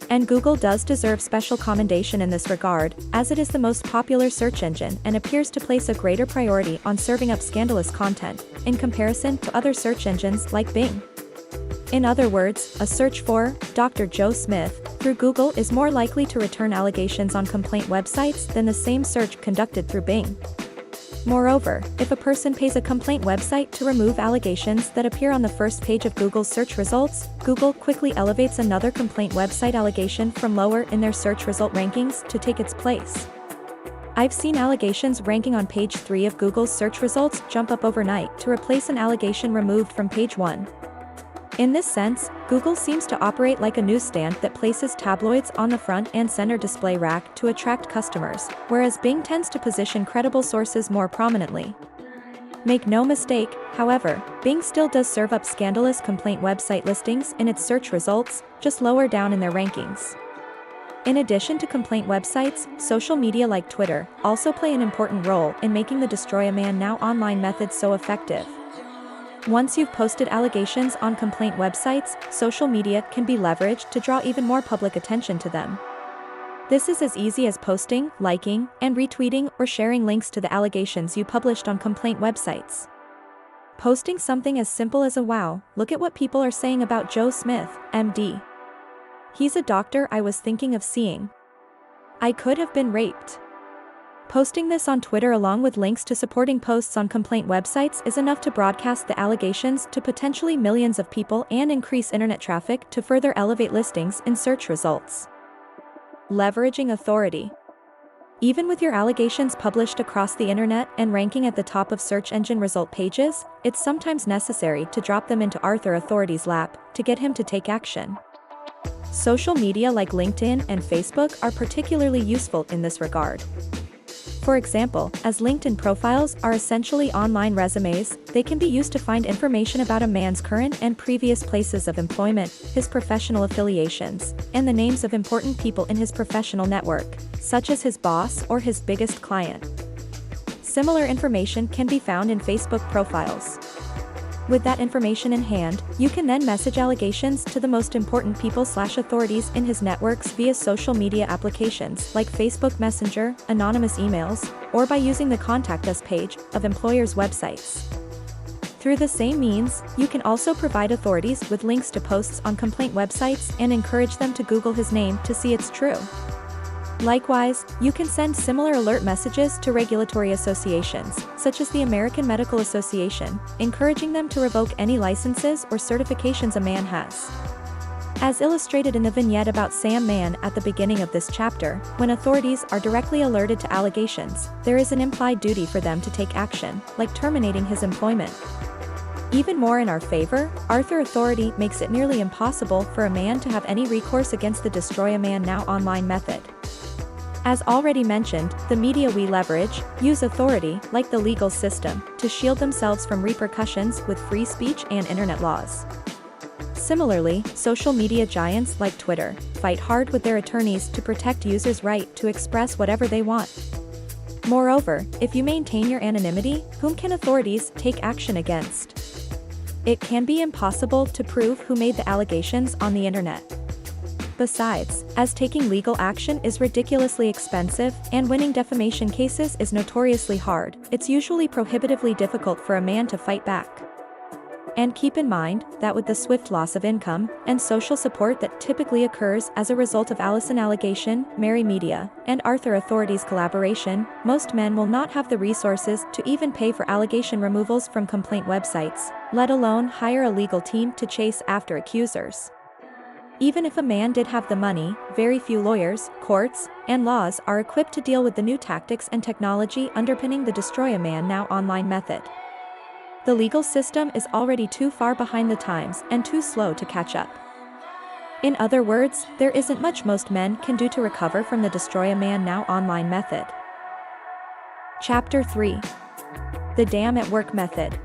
A: And Google does deserve special commendation in this regard, as it is the most popular search engine and appears to place a greater priority on serving up scandalous content, in comparison to other search engines like Bing. In other words, a search for Dr. Joe Smith through Google is more likely to return allegations on complaint websites than the same search conducted through Bing. Moreover, if a person pays a complaint website to remove allegations that appear on the first page of Google's search results, Google quickly elevates another complaint website allegation from lower in their search result rankings to take its place. I've seen allegations ranking on page 3 of Google's search results jump up overnight to replace an allegation removed from page 1. In this sense, Google seems to operate like a newsstand that places tabloids on the front and center display rack to attract customers, whereas Bing tends to position credible sources more prominently. Make no mistake, however, Bing still does serve up scandalous complaint website listings in its search results, just lower down in their rankings. In addition to complaint websites, social media like Twitter also play an important role in making the Destroy a Man Now online method so effective. Once you've posted allegations on complaint websites, social media can be leveraged to draw even more public attention to them. This is as easy as posting, liking, and retweeting or sharing links to the allegations you published on complaint websites. Posting something as simple as "Wow, look at what people are saying about Joe Smith, MD. He's a doctor I was thinking of seeing. I could have been raped." Posting this on Twitter along with links to supporting posts on complaint websites is enough to broadcast the allegations to potentially millions of people and increase internet traffic to further elevate listings in search results. Leveraging authority. Even with your allegations published across the internet and ranking at the top of search engine result pages, it's sometimes necessary to drop them into Arthur Authority's lap to get him to take action. Social media like LinkedIn and Facebook are particularly useful in this regard. For example, as LinkedIn profiles are essentially online resumes, they can be used to find information about a man's current and previous places of employment, his professional affiliations, and the names of important people in his professional network, such as his boss or his biggest client. Similar information can be found in Facebook profiles. With that information in hand, you can then message allegations to the most important people/authorities in his networks via social media applications like Facebook Messenger, anonymous emails, or by using the Contact Us page of employers' websites. Through the same means, you can also provide authorities with links to posts on complaint websites and encourage them to Google his name to see it's true. Likewise, you can send similar alert messages to regulatory associations, such as the American Medical Association, encouraging them to revoke any licenses or certifications a man has. As illustrated in the vignette about Sam Mann at the beginning of this chapter, when authorities are directly alerted to allegations, there is an implied duty for them to take action, like terminating his employment. Even more in our favor, Arthur Authority makes it nearly impossible for a man to have any recourse against the Destroy a Man Now online method. As already mentioned, the media we leverage use authority, like the legal system, to shield themselves from repercussions with free speech and internet laws. Similarly, social media giants like Twitter fight hard with their attorneys to protect users' right to express whatever they want. Moreover, if you maintain your anonymity, whom can authorities take action against? It can be impossible to prove who made the allegations on the internet. Besides, as taking legal action is ridiculously expensive and winning defamation cases is notoriously hard, it's usually prohibitively difficult for a man to fight back. And keep in mind that with the swift loss of income and social support that typically occurs as a result of Allison allegation, Mary Media, and Arthur Authority's collaboration, most men will not have the resources to even pay for allegation removals from complaint websites, let alone hire a legal team to chase after accusers. Even if a man did have the money, very few lawyers, courts, and laws are equipped to deal with the new tactics and technology underpinning the Destroy a Man Now online method. The legal system is already too far behind the times and too slow to catch up. In other words, there isn't much most men can do to recover from the Destroy a Man Now online method. Chapter 3. The Damn at Work Method.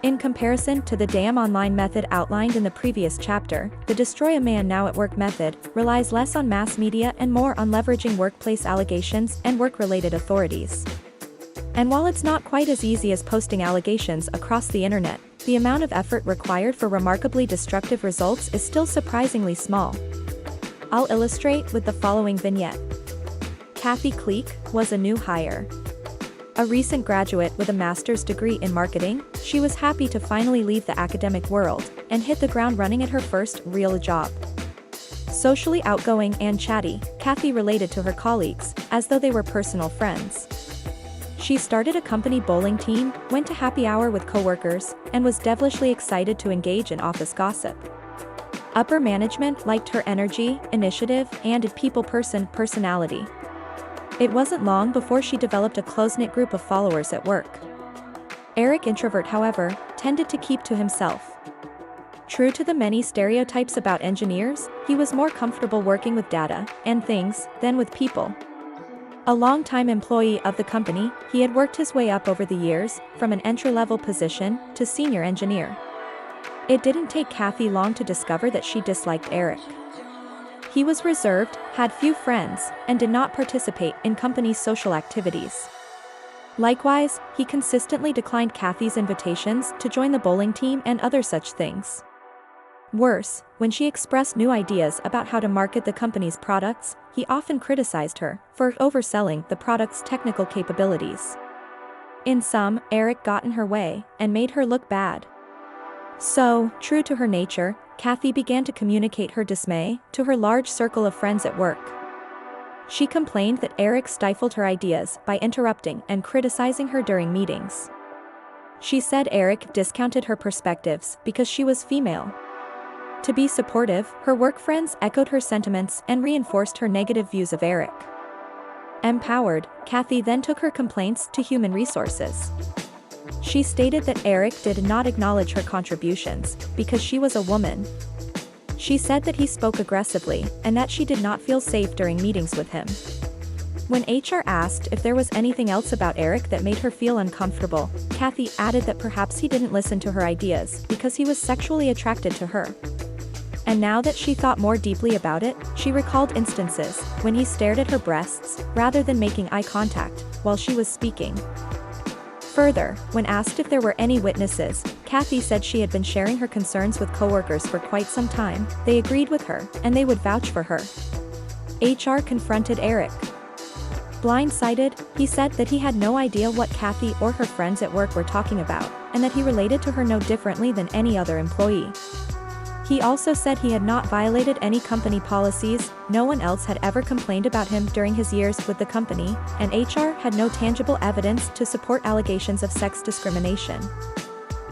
A: In comparison to the damn online method outlined in the previous chapter, the Destroy a Man Now at Work method relies less on mass media and more on leveraging workplace allegations and work-related authorities. And while it's not quite as easy as posting allegations across the internet, the amount of effort required for remarkably destructive results is still surprisingly small. I'll illustrate with the following vignette. Kathy Kleek was a new hire. A recent graduate with a master's degree in marketing, she was happy to finally leave the academic world and hit the ground running at her first real job. Socially outgoing and chatty, Kathy related to her colleagues as though they were personal friends. She started a company bowling team, went to happy hour with coworkers, and was devilishly excited to engage in office gossip. Upper management liked her energy, initiative, and people person personality. It wasn't long before she developed a close-knit group of followers at work. Eric, introvert however, tended to keep to himself. True to the many stereotypes about engineers, he was more comfortable working with data and things than with people. A long-time employee of the company, he had worked his way up over the years, from an entry-level position to senior engineer. It didn't take Kathy long to discover that she disliked Eric. He was reserved, had few friends, and did not participate in company's social activities. Likewise, he consistently declined Kathy's invitations to join the bowling team and other such things. Worse, when she expressed new ideas about how to market the company's products, he often criticized her for overselling the product's technical capabilities. In sum, Eric got in her way and made her look bad. So, true to her nature, Kathy began to communicate her dismay to her large circle of friends at work. She complained that Eric stifled her ideas by interrupting and criticizing her during meetings. She said Eric discounted her perspectives because she was female. To be supportive, her work friends echoed her sentiments and reinforced her negative views of Eric. Empowered, Kathy then took her complaints to human resources. She stated that Eric did not acknowledge her contributions because she was a woman. She said that he spoke aggressively and that she did not feel safe during meetings with him. When HR asked if there was anything else about Eric that made her feel uncomfortable, Kathy added that perhaps he didn't listen to her ideas because he was sexually attracted to her. And now that she thought more deeply about it, she recalled instances when he stared at her breasts rather than making eye contact while she was speaking. Further, when asked if there were any witnesses, Kathy said she had been sharing her concerns with coworkers for quite some time. They agreed with her, and they would vouch for her. HR confronted Eric. Blindsided, he said that he had no idea what Kathy or her friends at work were talking about, and that he related to her no differently than any other employee. He also said he had not violated any company policies, no one else had ever complained about him during his years with the company, and HR had no tangible evidence to support allegations of sex discrimination.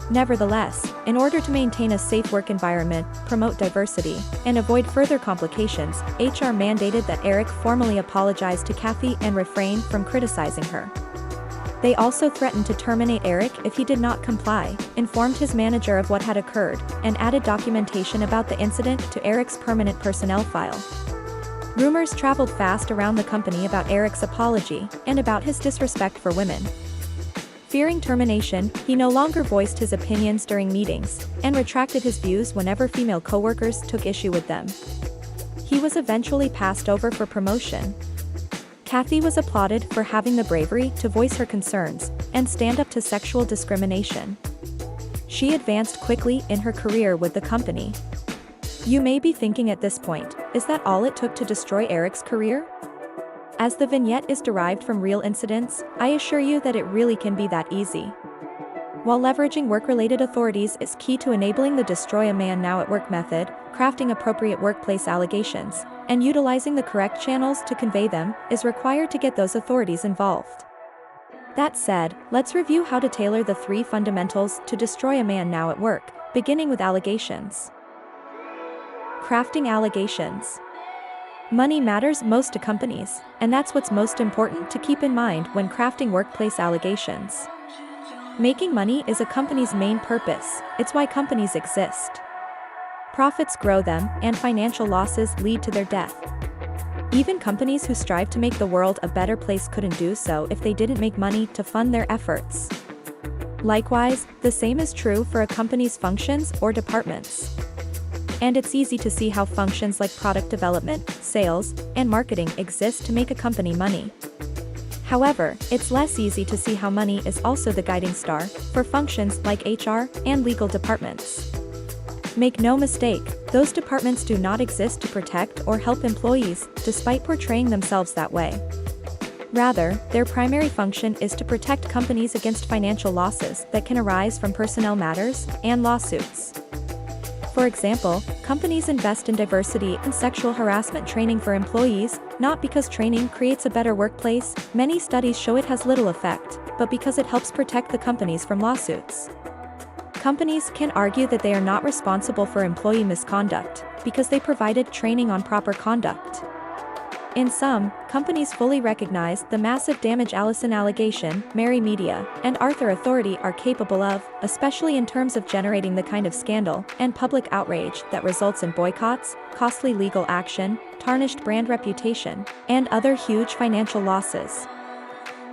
A: Nevertheless, in order to maintain a safe work environment, promote diversity, and avoid further complications, HR mandated that Eric formally apologize to Kathy and refrain from criticizing her. They also threatened to terminate Eric if he did not comply, informed his manager of what had occurred, and added documentation about the incident to Eric's permanent personnel file. Rumors traveled fast around the company about Eric's apology, and about his disrespect for women. Fearing termination, he no longer voiced his opinions during meetings, and retracted his views whenever female coworkers took issue with them. He was eventually passed over for promotion. Kathy was applauded for having the bravery to voice her concerns and stand up to sexual discrimination. She advanced quickly in her career with the company. You may be thinking at this point, is that all it took to destroy Eric's career? As the vignette is derived from real incidents, I assure you that it really can be that easy. While leveraging work-related authorities is key to enabling the destroy a man now at work method, crafting appropriate workplace allegations, and utilizing the correct channels to convey them is required to get those authorities involved. That said, let's review how to tailor the 3 fundamentals to destroy a man now at work, beginning with allegations. Crafting allegations. Money matters most to companies, and that's what's most important to keep in mind when crafting workplace allegations. Making money is a company's main purpose, it's why companies exist. Profits grow them, and financial losses lead to their death. Even companies who strive to make the world a better place couldn't do so if they didn't make money to fund their efforts. Likewise, the same is true for a company's functions or departments. And it's easy to see how functions like product development, sales, and marketing exist to make a company money. However, it's less easy to see how money is also the guiding star for functions like HR and legal departments. Make no mistake, those departments do not exist to protect or help employees, despite portraying themselves that way. Rather, their primary function is to protect companies against financial losses that can arise from personnel matters and lawsuits. For example, companies invest in diversity and sexual harassment training for employees, not because training creates a better workplace, many studies show it has little effect, but because it helps protect the companies from lawsuits. Companies can argue that they are not responsible for employee misconduct, because they provided training on proper conduct. In sum, companies fully recognize the massive damage Allison allegation, Mary Media, and Arthur Authority are capable of, especially in terms of generating the kind of scandal and public outrage that results in boycotts, costly legal action, tarnished brand reputation, and other huge financial losses.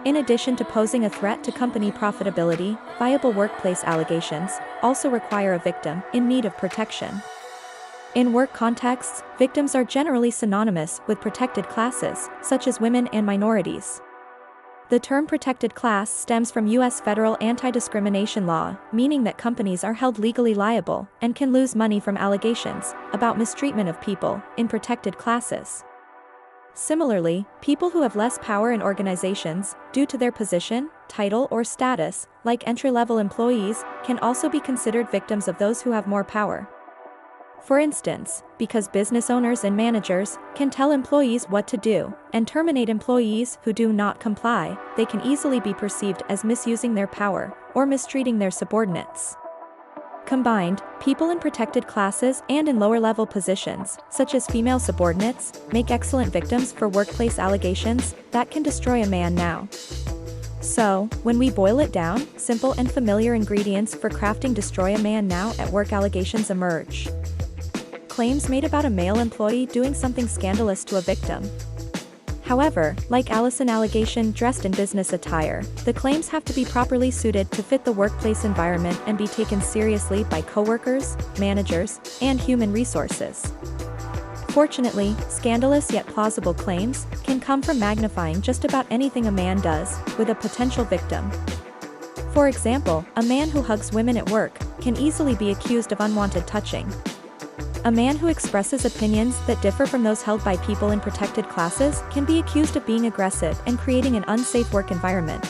A: In addition to posing a threat to company profitability, viable workplace allegations also require a victim in need of protection. In work contexts, victims are generally synonymous with protected classes, such as women and minorities. The term protected class stems from U.S. federal anti-discrimination law, meaning that companies are held legally liable and can lose money from allegations about mistreatment of people in protected classes. Similarly, people who have less power in organizations, due to their position, title, or status, like entry-level employees, can also be considered victims of those who have more power. For instance, because business owners and managers can tell employees what to do and terminate employees who do not comply, they can easily be perceived as misusing their power or mistreating their subordinates. Combined, people in protected classes and in lower-level positions, such as female subordinates, make excellent victims for workplace allegations that can destroy a man now. So, when we boil it down, simple and familiar ingredients for crafting destroy a man now at work allegations emerge. Claims made about a male employee doing something scandalous to a victim. However, like Allison allegation dressed in business attire, the claims have to be properly suited to fit the workplace environment and be taken seriously by coworkers, managers, and human resources. Fortunately, scandalous yet plausible claims can come from magnifying just about anything a man does with a potential victim. For example, a man who hugs women at work can easily be accused of unwanted touching. A man who expresses opinions that differ from those held by people in protected classes can be accused of being aggressive and creating an unsafe work environment.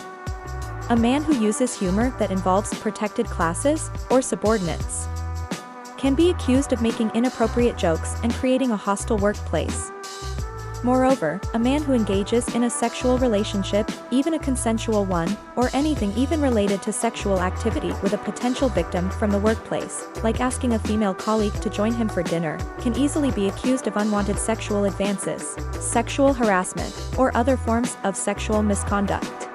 A: A man who uses humor that involves protected classes or subordinates can be accused of making inappropriate jokes and creating a hostile workplace. Moreover, a man who engages in a sexual relationship, even a consensual one, or anything even related to sexual activity with a potential victim from the workplace, like asking a female colleague to join him for dinner, can easily be accused of unwanted sexual advances, sexual harassment, or other forms of sexual misconduct.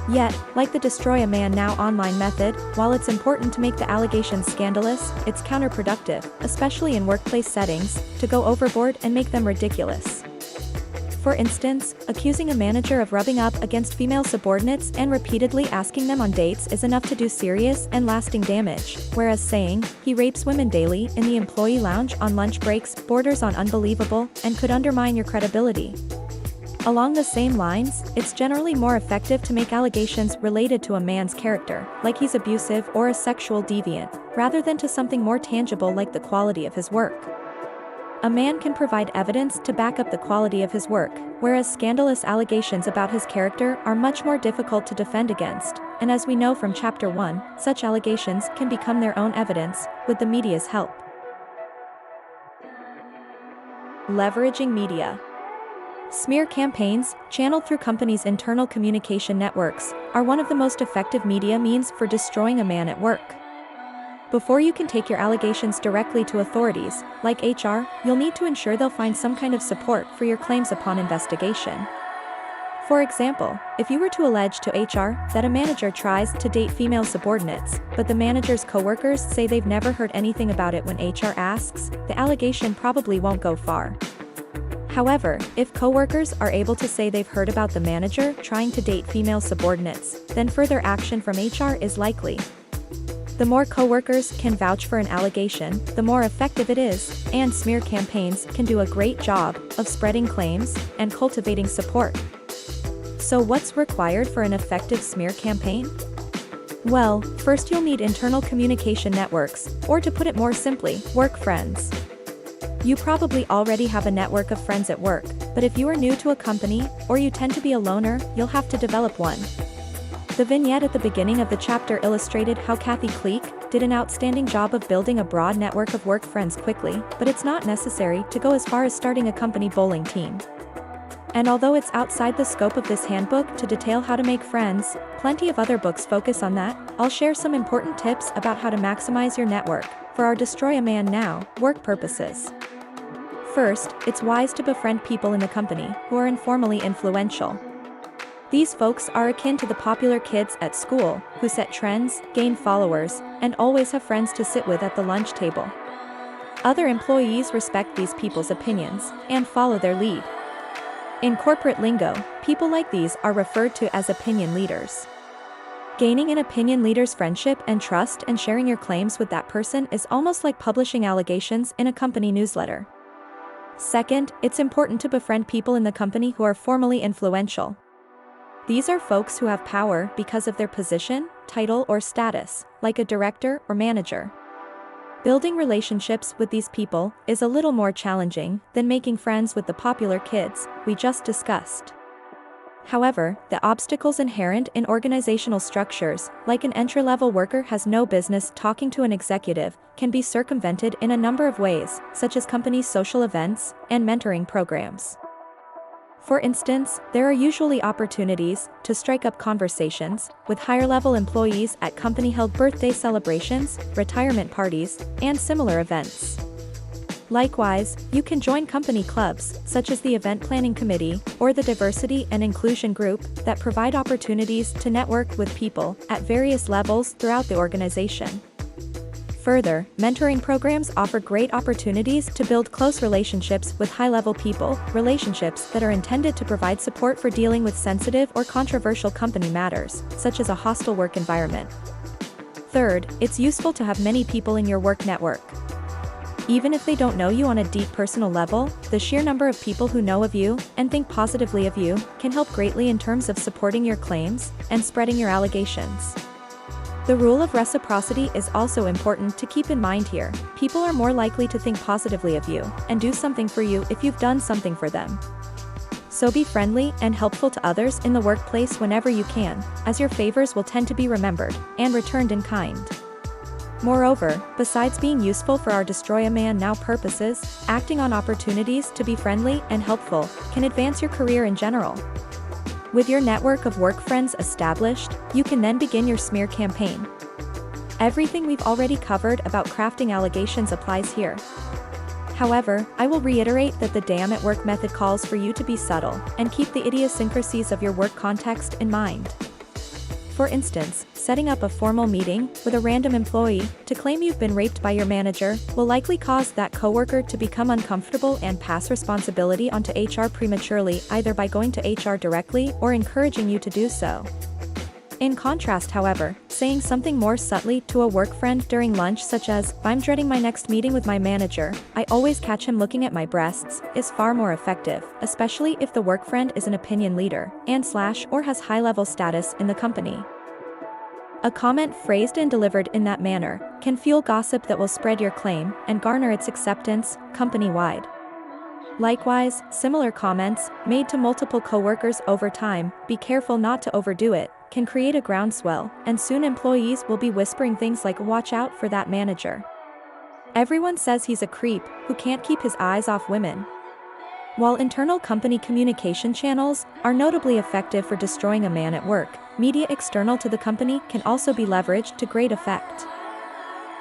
A: Yet, like the destroy a man now online method, while it's important to make the allegations scandalous, it's counterproductive, especially in workplace settings, to go overboard and make them ridiculous. For instance, accusing a manager of rubbing up against female subordinates and repeatedly asking them on dates is enough to do serious and lasting damage, whereas saying, he rapes women daily in the employee lounge on lunch breaks borders on unbelievable and could undermine your credibility. Along the same lines, it's generally more effective to make allegations related to a man's character, like he's abusive or a sexual deviant, rather than to something more tangible like the quality of his work. A man can provide evidence to back up the quality of his work, whereas scandalous allegations about his character are much more difficult to defend against, and as we know from Chapter 1, such allegations can become their own evidence, with the media's help. Leveraging media. Smear campaigns, channeled through companies' internal communication networks, are one of the most effective media means for destroying a man at work. Before you can take your allegations directly to authorities, like HR, you'll need to ensure they'll find some kind of support for your claims upon investigation. For example, if you were to allege to HR that a manager tries to date female subordinates, but the manager's coworkers say they've never heard anything about it when HR asks, the allegation probably won't go far. However, if coworkers are able to say they've heard about the manager trying to date female subordinates, then further action from HR is likely. The more coworkers can vouch for an allegation, the more effective it is, and smear campaigns can do a great job of spreading claims and cultivating support. So what's required for an effective smear campaign? Well, first you'll need internal communication networks, or to put it more simply, work friends. You probably already have a network of friends at work, but if you are new to a company, or you tend to be a loner, you'll have to develop one. The vignette at the beginning of the chapter illustrated how Kathy Kleek did an outstanding job of building a broad network of work friends quickly, but it's not necessary to go as far as starting a company bowling team. And although it's outside the scope of this handbook to detail how to make friends, plenty of other books focus on that. I'll share some important tips about how to maximize your network for our Destroy a Man Now work purposes. First, it's wise to befriend people in the company who are informally influential. These folks are akin to the popular kids at school, who set trends, gain followers, and always have friends to sit with at the lunch table. Other employees respect these people's opinions, and follow their lead. In corporate lingo, people like these are referred to as opinion leaders. Gaining an opinion leader's friendship and trust and sharing your claims with that person is almost like publishing allegations in a company newsletter. Second, it's important to befriend people in the company who are formally influential. These are folks who have power because of their position, title, or status, like a director or manager. Building relationships with these people is a little more challenging than making friends with the popular kids we just discussed. However, the obstacles inherent in organizational structures, like an entry-level worker has no business talking to an executive, can be circumvented in a number of ways, such as company social events and mentoring programs. For instance, there are usually opportunities to strike up conversations with higher-level employees at company-held birthday celebrations, retirement parties, and similar events. Likewise, you can join company clubs, such as the Event Planning Committee or the Diversity and Inclusion Group, that provide opportunities to network with people at various levels throughout the organization. Further, mentoring programs offer great opportunities to build close relationships with high-level people, relationships that are intended to provide support for dealing with sensitive or controversial company matters, such as a hostile work environment. Third, it's useful to have many people in your work network. Even if they don't know you on a deep personal level, the sheer number of people who know of you and think positively of you can help greatly in terms of supporting your claims and spreading your allegations. The rule of reciprocity is also important to keep in mind here. People are more likely to think positively of you and do something for you if you've done something for them. So be friendly and helpful to others in the workplace whenever you can, as your favors will tend to be remembered and returned in kind. Moreover, besides being useful for our Destroy a Man Now purposes, acting on opportunities to be friendly and helpful can advance your career in general. With your network of work friends established, you can then begin your smear campaign. Everything we've already covered about crafting allegations applies here. However, I will reiterate that the damn at work method calls for you to be subtle and keep the idiosyncrasies of your work context in mind. For instance, setting up a formal meeting with a random employee to claim you've been raped by your manager will likely cause that coworker to become uncomfortable and pass responsibility onto HR prematurely, either by going to HR directly or encouraging you to do so. In contrast, however, saying something more subtly to a work friend during lunch, such as, "I'm dreading my next meeting with my manager, I always catch him looking at my breasts," is far more effective, especially if the work friend is an opinion leader or has high-level status in the company. A comment phrased and delivered in that manner can fuel gossip that will spread your claim and garner its acceptance company-wide. Likewise, similar comments made to multiple coworkers over time, "Be careful not to overdo it," can create a groundswell, and soon employees will be whispering things like, "Watch out for that manager. Everyone says he's a creep who can't keep his eyes off women." While internal company communication channels are notably effective for destroying a man at work, media external to the company can also be leveraged to great effect.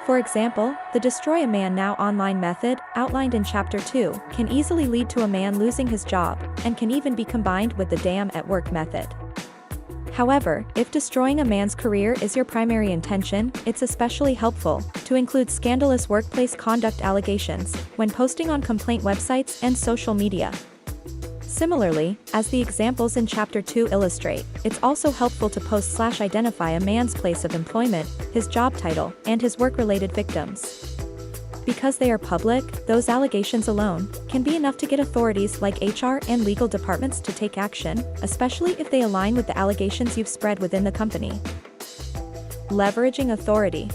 A: For example, the Destroy a Man Now online method, outlined in Chapter 2, can easily lead to a man losing his job, and can even be combined with the damn at work method. However, if destroying a man's career is your primary intention, it's especially helpful to include scandalous workplace conduct allegations when posting on complaint websites and social media. Similarly, as the examples in Chapter 2 illustrate, it's also helpful to post/identify a man's place of employment, his job title, and his work-related victims. Because they are public, those allegations alone can be enough to get authorities like HR and legal departments to take action, especially if they align with the allegations you've spread within the company. Leveraging authority.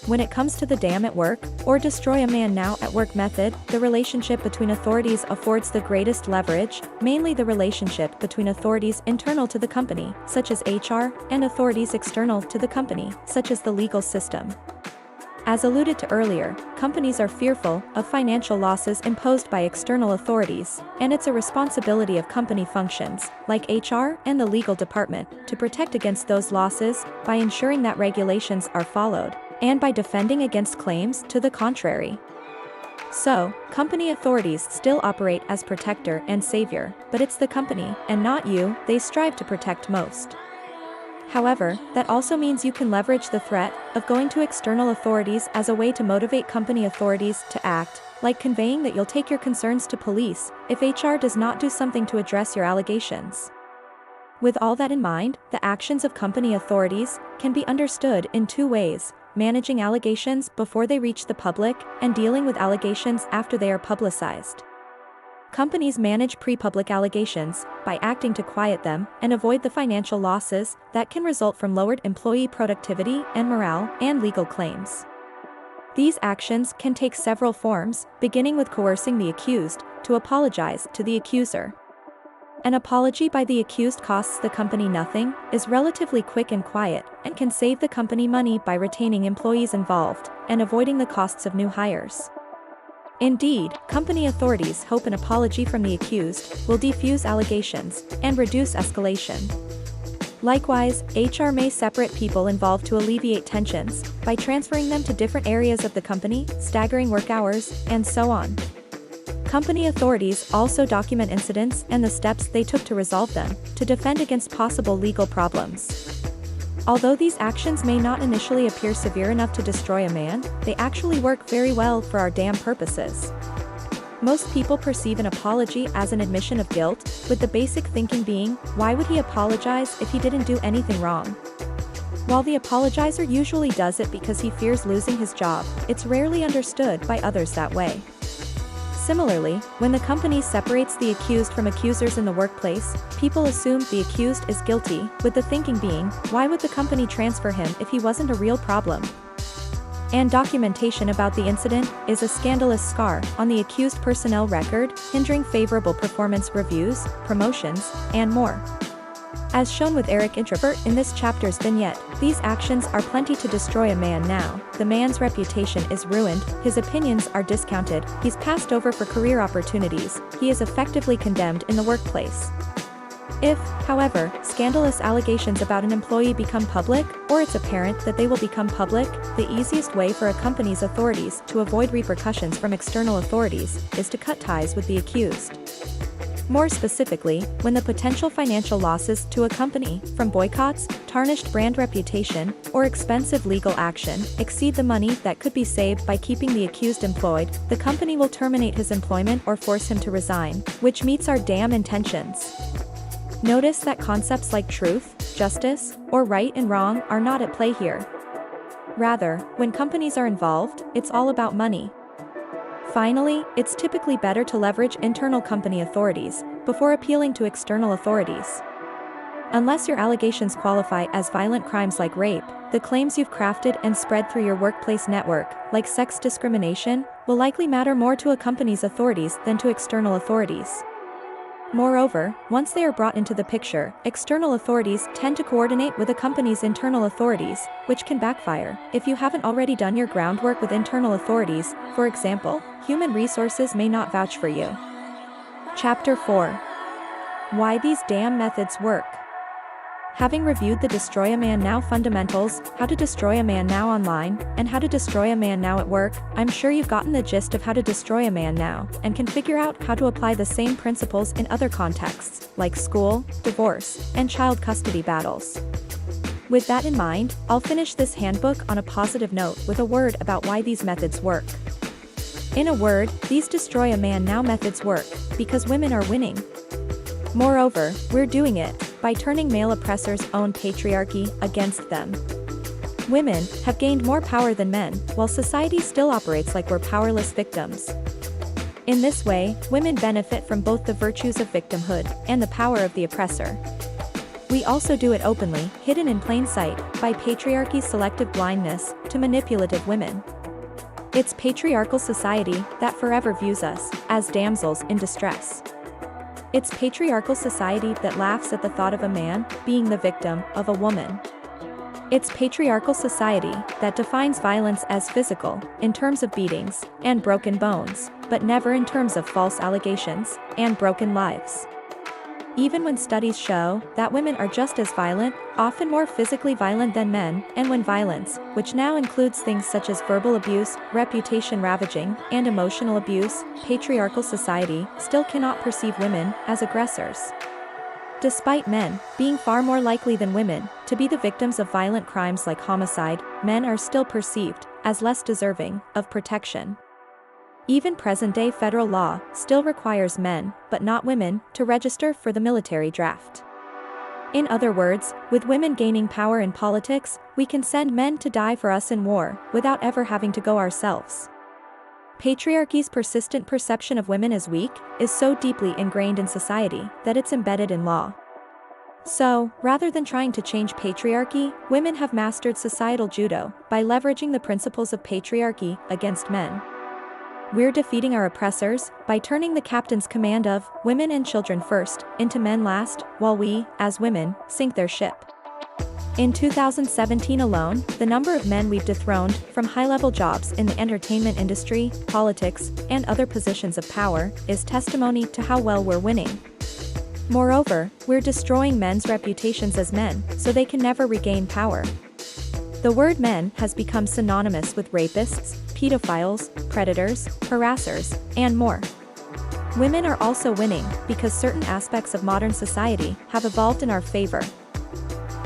A: When it comes to the damn at work, or Destroy a Man Now at work method, the relationship between authorities affords the greatest leverage, mainly the relationship between authorities internal to the company, such as HR, and authorities external to the company, such as the legal system. As alluded to earlier, companies are fearful of financial losses imposed by external authorities, and it's a responsibility of company functions, like HR and the legal department, to protect against those losses by ensuring that regulations are followed, and by defending against claims to the contrary. So, company authorities still operate as protector and savior, but it's the company, and not you, they strive to protect most. However, that also means you can leverage the threat of going to external authorities as a way to motivate company authorities to act, like conveying that you'll take your concerns to police if HR does not do something to address your allegations. With all that in mind, the actions of company authorities can be understood in two ways: managing allegations before they reach the public, and dealing with allegations after they are publicized. Companies manage pre-public allegations by acting to quiet them and avoid the financial losses that can result from lowered employee productivity and morale and legal claims. These actions can take several forms, beginning with coercing the accused to apologize to the accuser. An apology by the accused costs the company nothing, is relatively quick and quiet, and can save the company money by retaining employees involved and avoiding the costs of new hires. Indeed, company authorities hope an apology from the accused will defuse allegations and reduce escalation. Likewise, HR may separate people involved to alleviate tensions by transferring them to different areas of the company, staggering work hours, and so on. Company authorities also document incidents and the steps they took to resolve them, to defend against possible legal problems. Although these actions may not initially appear severe enough to destroy a man, they actually work very well for our damn purposes. Most people perceive an apology as an admission of guilt, with the basic thinking being, why would he apologize if he didn't do anything wrong? While the apologizer usually does it because he fears losing his job, it's rarely understood by others that way. Similarly, when the company separates the accused from accusers in the workplace, people assume the accused is guilty, with the thinking being, why would the company transfer him if he wasn't a real problem? And documentation about the incident is a scandalous scar on the accused personnel record, hindering favorable performance reviews, promotions, and more. As shown with Eric Introvert in this chapter's vignette, these actions are plenty to destroy a man now. The man's reputation is ruined, his opinions are discounted, he's passed over for career opportunities, he is effectively condemned in the workplace. If, however, scandalous allegations about an employee become public, or it's apparent that they will become public, the easiest way for a company's authorities to avoid repercussions from external authorities is to cut ties with the accused. More specifically, when the potential financial losses to a company, from boycotts, tarnished brand reputation, or expensive legal action, exceed the money that could be saved by keeping the accused employed, the company will terminate his employment or force him to resign, which meets our damn intentions. Notice that concepts like truth, justice, or right and wrong are not at play here. Rather, when companies are involved, it's all about money. Finally, it's typically better to leverage internal company authorities before appealing to external authorities. Unless your allegations qualify as violent crimes like rape, the claims you've crafted and spread through your workplace network, like sex discrimination, will likely matter more to a company's authorities than to external authorities. Moreover, once they are brought into the picture, external authorities tend to coordinate with a company's internal authorities, which can backfire if you haven't already done your groundwork with internal authorities. For example, human resources may not vouch for you. Chapter 4. Why these damn methods work. Having reviewed the Destroy a Man Now fundamentals, how to destroy a man now online, and how to destroy a man now at work, I'm sure you've gotten the gist of how to destroy a man now, and can figure out how to apply the same principles in other contexts, like school, divorce, and child custody battles. With that in mind, I'll finish this handbook on a positive note with a word about why these methods work. In a word, these Destroy a Man Now methods work because women are winning. Moreover, we're doing it by turning male oppressors' own patriarchy against them. Women have gained more power than men, while society still operates like we're powerless victims. In this way, women benefit from both the virtues of victimhood and the power of the oppressor. We also do it openly, hidden in plain sight, by patriarchy's selective blindness to manipulative women. It's patriarchal society that forever views us as damsels in distress. It's patriarchal society that laughs at the thought of a man being the victim of a woman. It's patriarchal society that defines violence as physical, in terms of beatings and broken bones, but never in terms of false allegations and broken lives. Even when studies show that women are just as violent, often more physically violent than men, and when violence, which now includes things such as verbal abuse, reputation ravaging, and emotional abuse, patriarchal society still cannot perceive women as aggressors. Despite men being far more likely than women to be the victims of violent crimes like homicide, men are still perceived as less deserving of protection. Even present-day federal law still requires men, but not women, to register for the military draft. In other words, with women gaining power in politics, we can send men to die for us in war, without ever having to go ourselves. Patriarchy's persistent perception of women as weak is so deeply ingrained in society that it's embedded in law. So, rather than trying to change patriarchy, women have mastered societal judo by leveraging the principles of patriarchy against men. We're defeating our oppressors by turning the captain's command of women and children first into men last, while we, as women, sink their ship. In 2017 alone, the number of men we've dethroned from high-level jobs in the entertainment industry, politics, and other positions of power is testimony to how well we're winning. Moreover, we're destroying men's reputations as men, so they can never regain power. The word men has become synonymous with rapists, pedophiles, predators, harassers, and more. Women are also winning because certain aspects of modern society have evolved in our favor.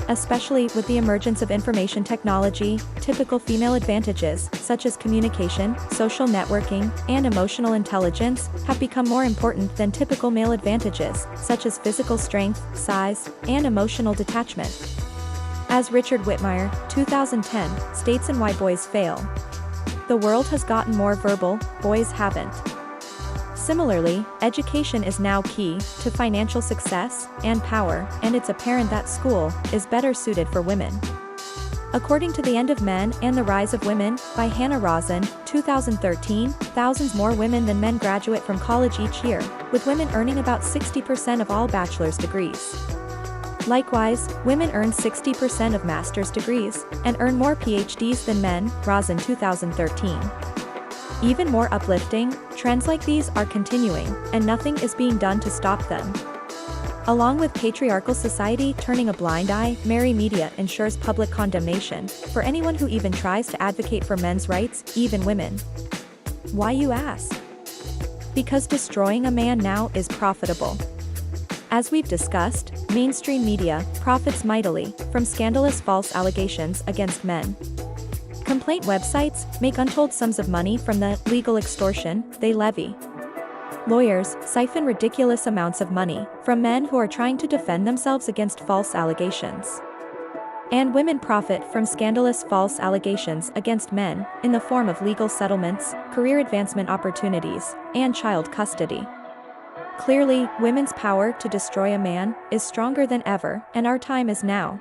A: Especially with the emergence of information technology, typical female advantages, such as communication, social networking, and emotional intelligence, have become more important than typical male advantages, such as physical strength, size, and emotional detachment. As Richard Whitmire, 2010, states in Why Boys Fail. The world has gotten more verbal, boys haven't. Similarly, education is now key to financial success and power, and it's apparent that school is better suited for women. According to The End of Men and the Rise of Women, by Hannah Rosen, 2013, thousands more women than men graduate from college each year, with women earning about 60% of all bachelor's degrees. Likewise, women earn 60% of master's degrees, and earn more PhDs than men, Rosen 2013. Even more uplifting, trends like these are continuing, and nothing is being done to stop them. Along with patriarchal society turning a blind eye, Mary Media ensures public condemnation for anyone who even tries to advocate for men's rights, even women. Why, you ask? Because destroying a man now is profitable. As we've discussed, mainstream media profits mightily from scandalous false allegations against men. Complaint websites make untold sums of money from the legal extortion they levy. Lawyers siphon ridiculous amounts of money from men who are trying to defend themselves against false allegations. And women profit from scandalous false allegations against men in the form of legal settlements, career advancement opportunities, and child custody. Clearly, women's power to destroy a man is stronger than ever, and our time is now.